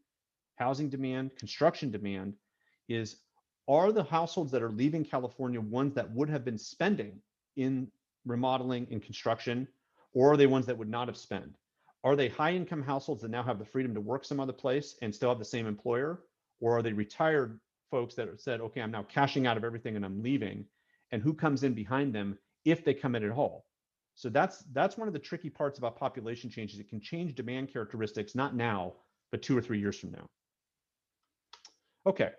housing demand, construction demand is, are the households that are leaving California ones that would have been spending in remodeling and construction, or are they ones that would not have spent? Are they high income households that now have the freedom to work some other place and still have the same employer? Or are they retired folks that said, okay, I'm now cashing out of everything and I'm leaving? And who comes in behind them if they come in at all? So that's one of the tricky parts about population changes. It can change demand characteristics, not now, but 2 or 3 years from now. Okay,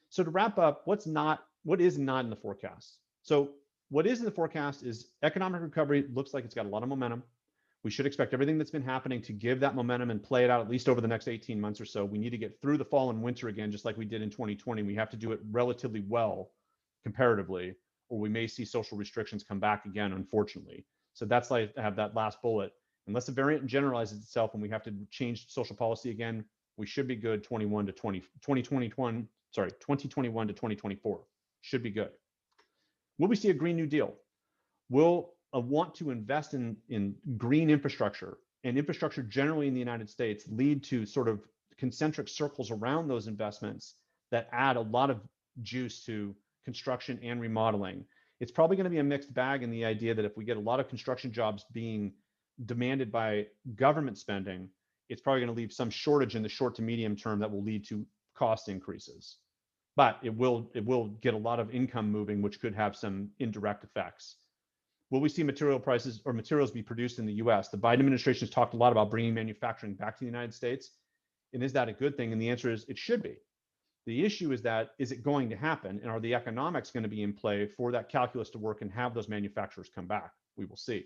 so to wrap up, what is not in the forecast? So what is in the forecast is economic recovery looks like it's got a lot of momentum. We should expect everything that's been happening to give that momentum and play it out at least over the next 18 months or so. We need to get through the fall and winter again, just like we did in 2020. We have to do it relatively well comparatively, or we may see social restrictions come back again, unfortunately. So that's why I have that last bullet. Unless the variant generalizes itself and we have to change social policy again, we should be good 2021 to 2024. Should be good. Will we see a Green New Deal? Will want to invest in green infrastructure, and infrastructure generally in the United States lead to sort of concentric circles around those investments that add a lot of juice to construction and remodeling. It's probably going to be a mixed bag in the idea that if we get a lot of construction jobs being demanded by government spending, it's probably going to leave some shortage in the short to medium term that will lead to cost increases. But it will get a lot of income moving, which could have some indirect effects. Will we see material prices or materials be produced in the US? The Biden administration has talked a lot about bringing manufacturing back to the United States. And is that a good thing? And the answer is it should be. The issue is that, is it going to happen? And are the economics going to be in play for that calculus to work and have those manufacturers come back? We will see.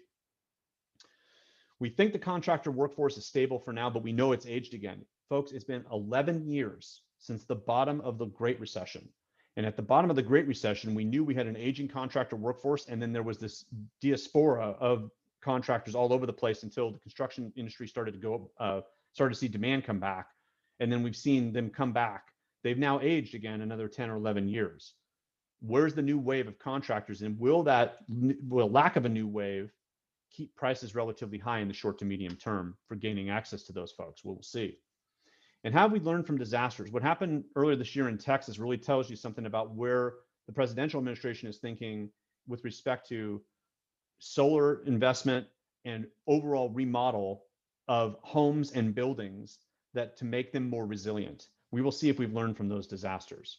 We think the contractor workforce is stable for now, but we know it's aged again. Folks, it's been 11 years since the bottom of the Great Recession. And at the bottom of the Great Recession, we knew we had an aging contractor workforce, and then there was this diaspora of contractors all over the place until the construction industry started to see demand come back. And then we've seen them come back. They've now aged again another 10 or 11 years. Where's the new wave of contractors? And will lack of a new wave keep prices relatively high in the short to medium term for gaining access to those folks? We'll see. And how have we learned from disasters? What happened earlier this year in Texas really tells you something about where the presidential administration is thinking with respect to solar investment and overall remodel of homes and buildings to make them more resilient. We will see if we've learned from those disasters.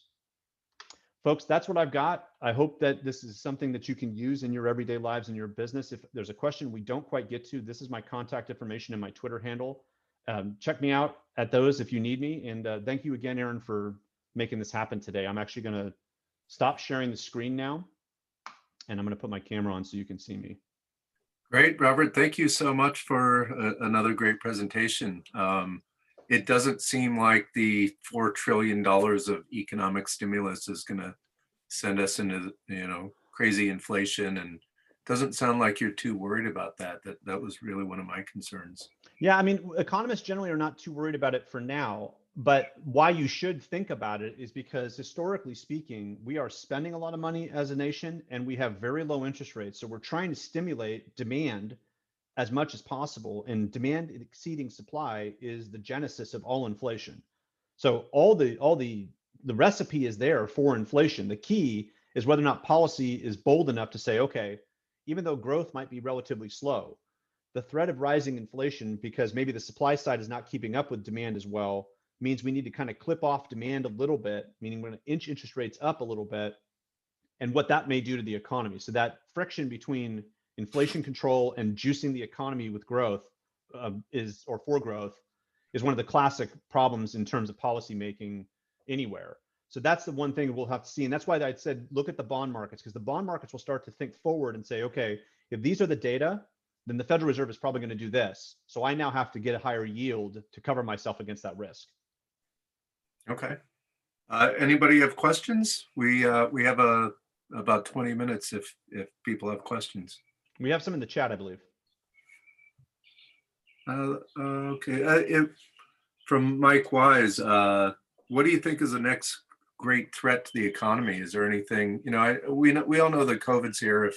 Folks, that's what I've got. I hope that this is something that you can use in your everyday lives and your business. If there's a question we don't quite get to, this is my contact information and my Twitter handle. Check me out at those if you need me. And thank you again, Aaron, for making this happen today. I'm actually going to stop sharing the screen now, and I'm going to put my camera on so you can see me. Great, Robert. Thank you so much for another great presentation. It doesn't seem like the $4 trillion of economic stimulus is going to send us into, crazy inflation, and doesn't sound like you're too worried about that. That was really one of my concerns. Yeah, I mean, economists generally are not too worried about it for now, but why you should think about it is because historically speaking, we are spending a lot of money as a nation and we have very low interest rates. So we're trying to stimulate demand as much as possible, and demand exceeding supply is the genesis of all inflation. So all the recipe is there for inflation. The key is whether or not policy is bold enough to say, okay, even though growth might be relatively slow, the threat of rising inflation, because maybe the supply side is not keeping up with demand as well, means we need to kind of clip off demand a little bit, meaning we're going to inch interest rates up a little bit, and what that may do to the economy. So that friction between inflation control and juicing the economy with growth for growth is one of the classic problems in terms of policy making anywhere. So that's the one thing we'll have to see. And that's why I said, look at the bond markets, because the bond markets will start to think forward and say, okay, if these are the data, then the Federal Reserve is probably going to do this. So I now have to get a higher yield to cover myself against that risk. Okay. Anybody have questions? We have about 20 minutes if people have questions. We have some in the chat, I believe. Okay. From Mike Wise, what do you think is the next great threat to the economy? Is there anything, we all know that COVID's here.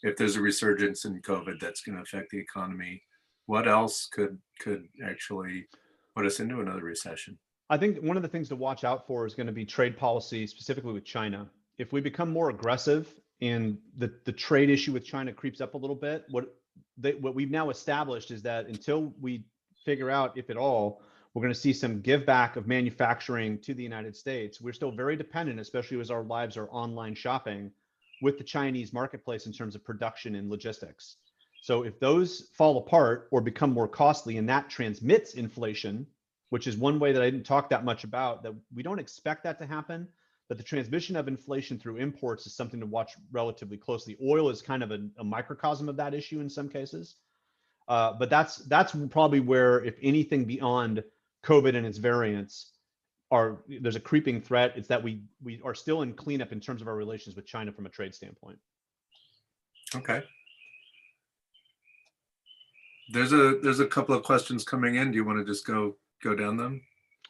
If there's a resurgence in COVID, that's going to affect the economy. What else could actually put us into another recession? I think one of the things to watch out for is going to be trade policy, specifically with China. If we become more aggressive and the trade issue with China creeps up a little bit, what we've now established is that until we figure out, if at all, we're going to see some give back of manufacturing to the United States. We're still very dependent, especially as our lives are online shopping, with the Chinese marketplace in terms of production and logistics. So if those fall apart or become more costly, and that transmits inflation, which is one way that I didn't talk that much about, that we don't expect that to happen, but the transmission of inflation through imports is something to watch relatively closely. Oil is kind of a microcosm of that issue in some cases. But that's probably where, if anything beyond COVID and its variants, there's a creeping threat. It's that we are still in cleanup in terms of our relations with China from a trade standpoint. Okay. There's a couple of questions coming in. Do you want to just go down them?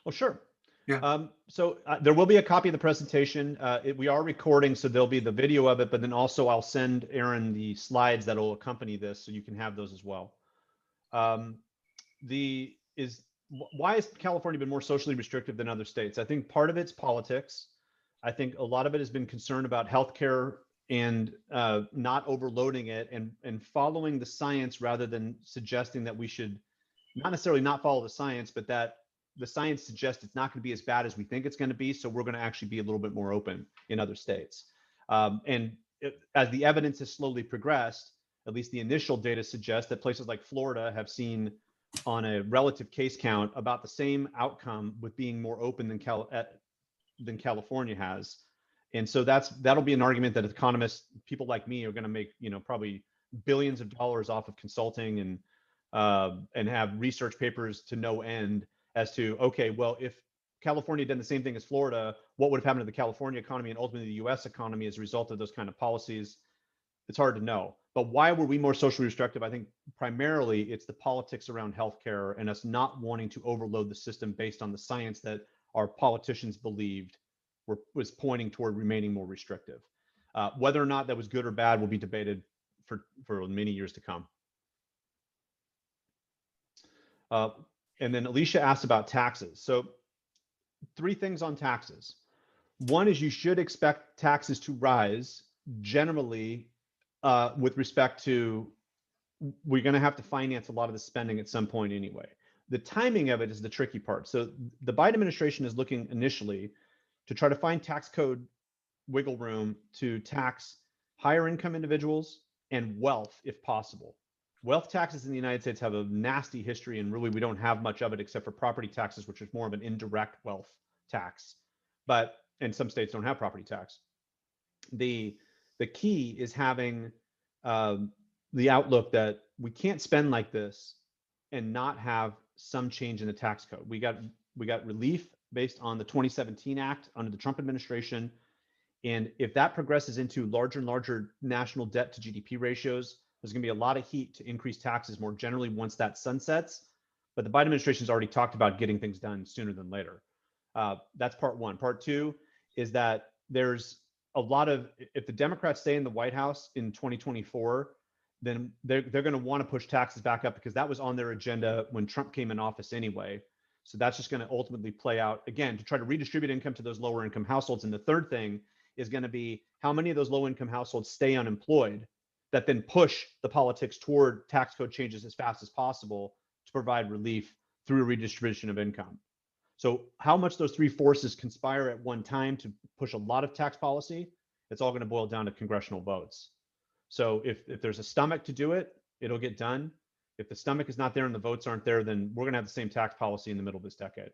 Oh, sure. Yeah. So there will be a copy of the presentation. We are recording, so there'll be the video of it, but then also I'll send Aaron the slides that will accompany this, so you can have those as well. Why has California been more socially restrictive than other states? I think part of it's politics. I think a lot of it has been concern about healthcare and not overloading it and following the science rather than suggesting that we should not necessarily not follow the science, but that the science suggests it's not going to be as bad as we think it's going to be. So we're going to actually be a little bit more open in other states. As the evidence has slowly progressed, at least the initial data suggests that places like Florida have seen on a relative case count about the same outcome with being more open than California has. And so that'll be an argument that economists, people like me, are going to make, probably billions of dollars off of consulting and have research papers to no end as to, okay, well, if California did the same thing as Florida, what would have happened to the California economy and ultimately the US economy as a result of those kind of policies? It's hard to know. But why were we more socially restrictive? I think primarily it's the politics around healthcare and us not wanting to overload the system based on the science that our politicians believed was pointing toward remaining more restrictive. Whether or not that was good or bad will be debated for many years to come. And then Alicia asked about taxes. So 3 things on taxes. One is you should expect taxes to rise generally with respect to, we're going to have to finance a lot of the spending at some point anyway. The timing of it is the tricky part. So the Biden administration is looking initially to try to find tax code wiggle room to tax higher income individuals and wealth if possible. Wealth taxes in the United States have a nasty history, and really we don't have much of it except for property taxes, which is more of an indirect wealth tax. And some states don't have property tax. The key is having the outlook that we can't spend like this and not have some change in the tax code. We got relief based on the 2017 Act under the Trump administration. And if that progresses into larger and larger national debt to GDP ratios, there's going to be a lot of heat to increase taxes more generally once that sunsets. But the Biden administration has already talked about getting things done sooner than later. That's part one. Part two is that there's a lot of, if the Democrats stay in the White House in 2024, then they're going to want to push taxes back up because that was on their agenda when Trump came in office anyway. So that's just going to ultimately play out, again, to try to redistribute income to those lower income households. And the third thing is going to be how many of those low income households stay unemployed, that then push the politics toward tax code changes as fast as possible to provide relief through a redistribution of income. So how much those 3 forces conspire at one time to push a lot of tax policy, it's all going to boil down to congressional votes. So if there's a stomach to do it, it'll get done. If the stomach is not there and the votes aren't there, then we're going to have the same tax policy in the middle of this decade.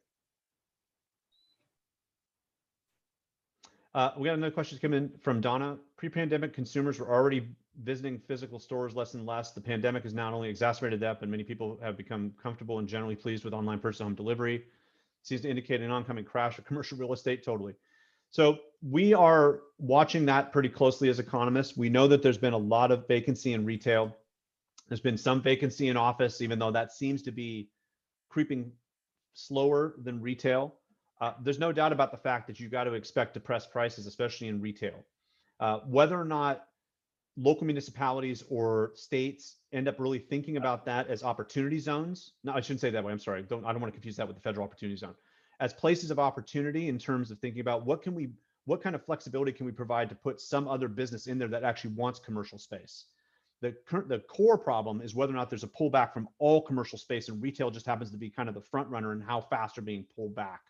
We got another question come in from Donna. Pre-pandemic, consumers were already visiting physical stores less and less. The pandemic has not only exacerbated that, but many people have become comfortable and generally pleased with online personal home delivery. Seems to indicate an oncoming crash of commercial real estate. Totally. So we are watching that pretty closely as economists. We know that there's been a lot of vacancy in retail. There's been some vacancy in office, even though that seems to be creeping slower than retail. There's no doubt about the fact that you've got to expect depressed prices, especially in retail. Whether or not local municipalities or states end up really thinking about that as opportunity zones. No, I shouldn't say it that way. I'm sorry. I don't want to confuse that with the federal opportunity zone. As places of opportunity in terms of thinking about what kind of flexibility can we provide to put some other business in there that actually wants commercial space. The core problem is whether or not there's a pullback from all commercial space, and retail just happens to be kind of the front runner in how fast they're being pulled back.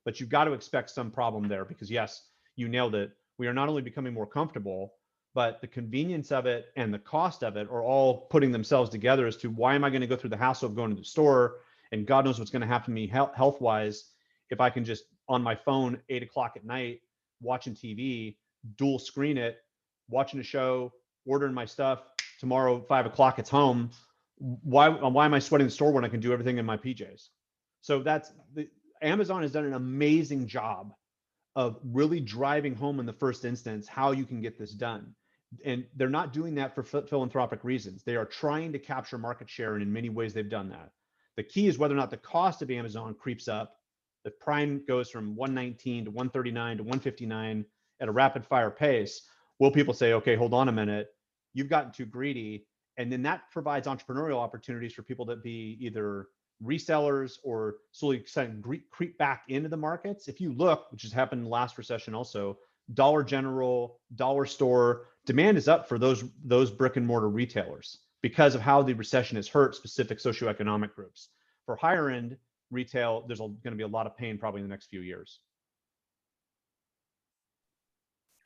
But you've got to expect some problem there because yes, you nailed it. We are not only becoming more comfortable, but the convenience of it and the cost of it are all putting themselves together as to why am I going to go through the hassle of going to the store, and God knows what's going to happen to me health-wise if I can just on my phone 8 o'clock at night watching TV, dual screen it, watching a show, ordering my stuff. Tomorrow 5 o'clock it's home. Why am I sweating the store when I can do everything in my PJs? So Amazon has done an amazing job of really driving home in the first instance how you can get this done. And they're not doing that for philanthropic reasons. They are trying to capture market share, and in many ways they've done that. The key is whether or not the cost of Amazon creeps up. If Prime goes from 119 to 139 to 159 at a rapid fire pace, will people say, okay, hold on a minute, you've gotten too greedy? And then that provides entrepreneurial opportunities for people to be either resellers or slowly creep back into the markets. If you look, which has happened in the last recession also, Dollar General, Dollar Store, demand is up for those brick and mortar retailers because of how the recession has hurt specific socioeconomic groups. For higher end retail, there's going to be a lot of pain probably in the next few years.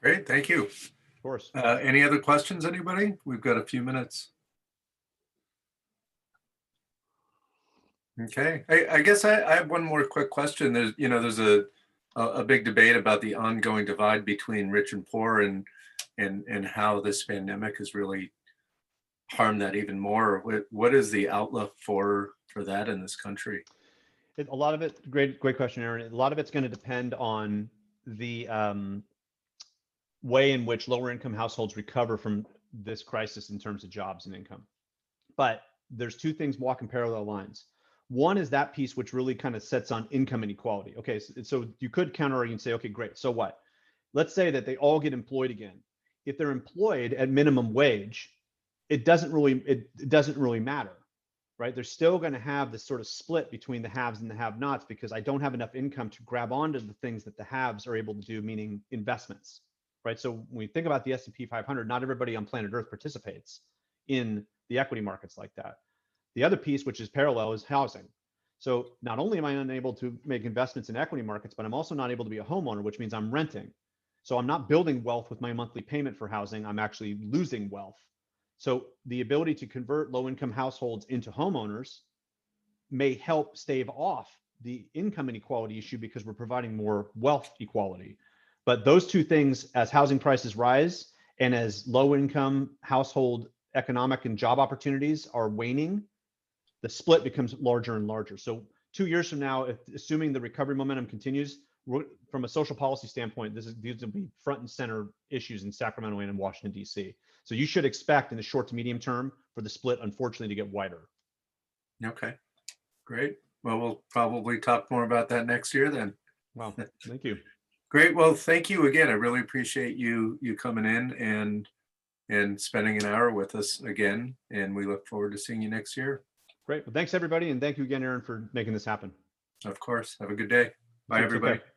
Great, thank you. Of course. Any other questions, anybody? We've got a few minutes. Okay, I guess I have one more quick question. There's a big debate about the ongoing divide between rich and poor, and how this pandemic has really harmed that even more. What is the outlook for that in this country? A lot of it, great question, Aaron. A lot of it's going to depend on the way in which lower income households recover from this crisis in terms of jobs and income. But there's two things walking parallel lines. One is that piece which really kind of sets on income inequality. Okay, so you could counter argue and say, okay, great, so what? Let's say that they all get employed again. If they're employed at minimum wage, it doesn't really matter, right? They're still going to have this sort of split between the haves and the have-nots, because I don't have enough income to grab onto the things that the haves are able to do, meaning investments, right? So when we think about the S&P 500, not everybody on planet Earth participates in the equity markets like that. The other piece, which is parallel, is housing. So not only am I unable to make investments in equity markets, but I'm also not able to be a homeowner, which means I'm renting. So I'm not building wealth with my monthly payment for housing. I'm actually losing wealth. So the ability to convert low-income households into homeowners may help stave off the income inequality issue, because we're providing more wealth equality. But those two things, as housing prices rise and as low-income household economic and job opportunities are waning, the split becomes larger and larger. So 2 years from now, assuming the recovery momentum continues, from a social policy standpoint, these will be front and center issues in Sacramento and in Washington, D.C. So you should expect in the short to medium term for the split, unfortunately, to get wider. Okay, great. Well, we'll probably talk more about that next year then. Wow, thank you. Great. Well, thank you again. I really appreciate you coming in and spending an hour with us again. And we look forward to seeing you next year. Great. Well, thanks everybody. And thank you again, Aaron, for making this happen. Of course. Have a good day. Bye, Take everybody. care.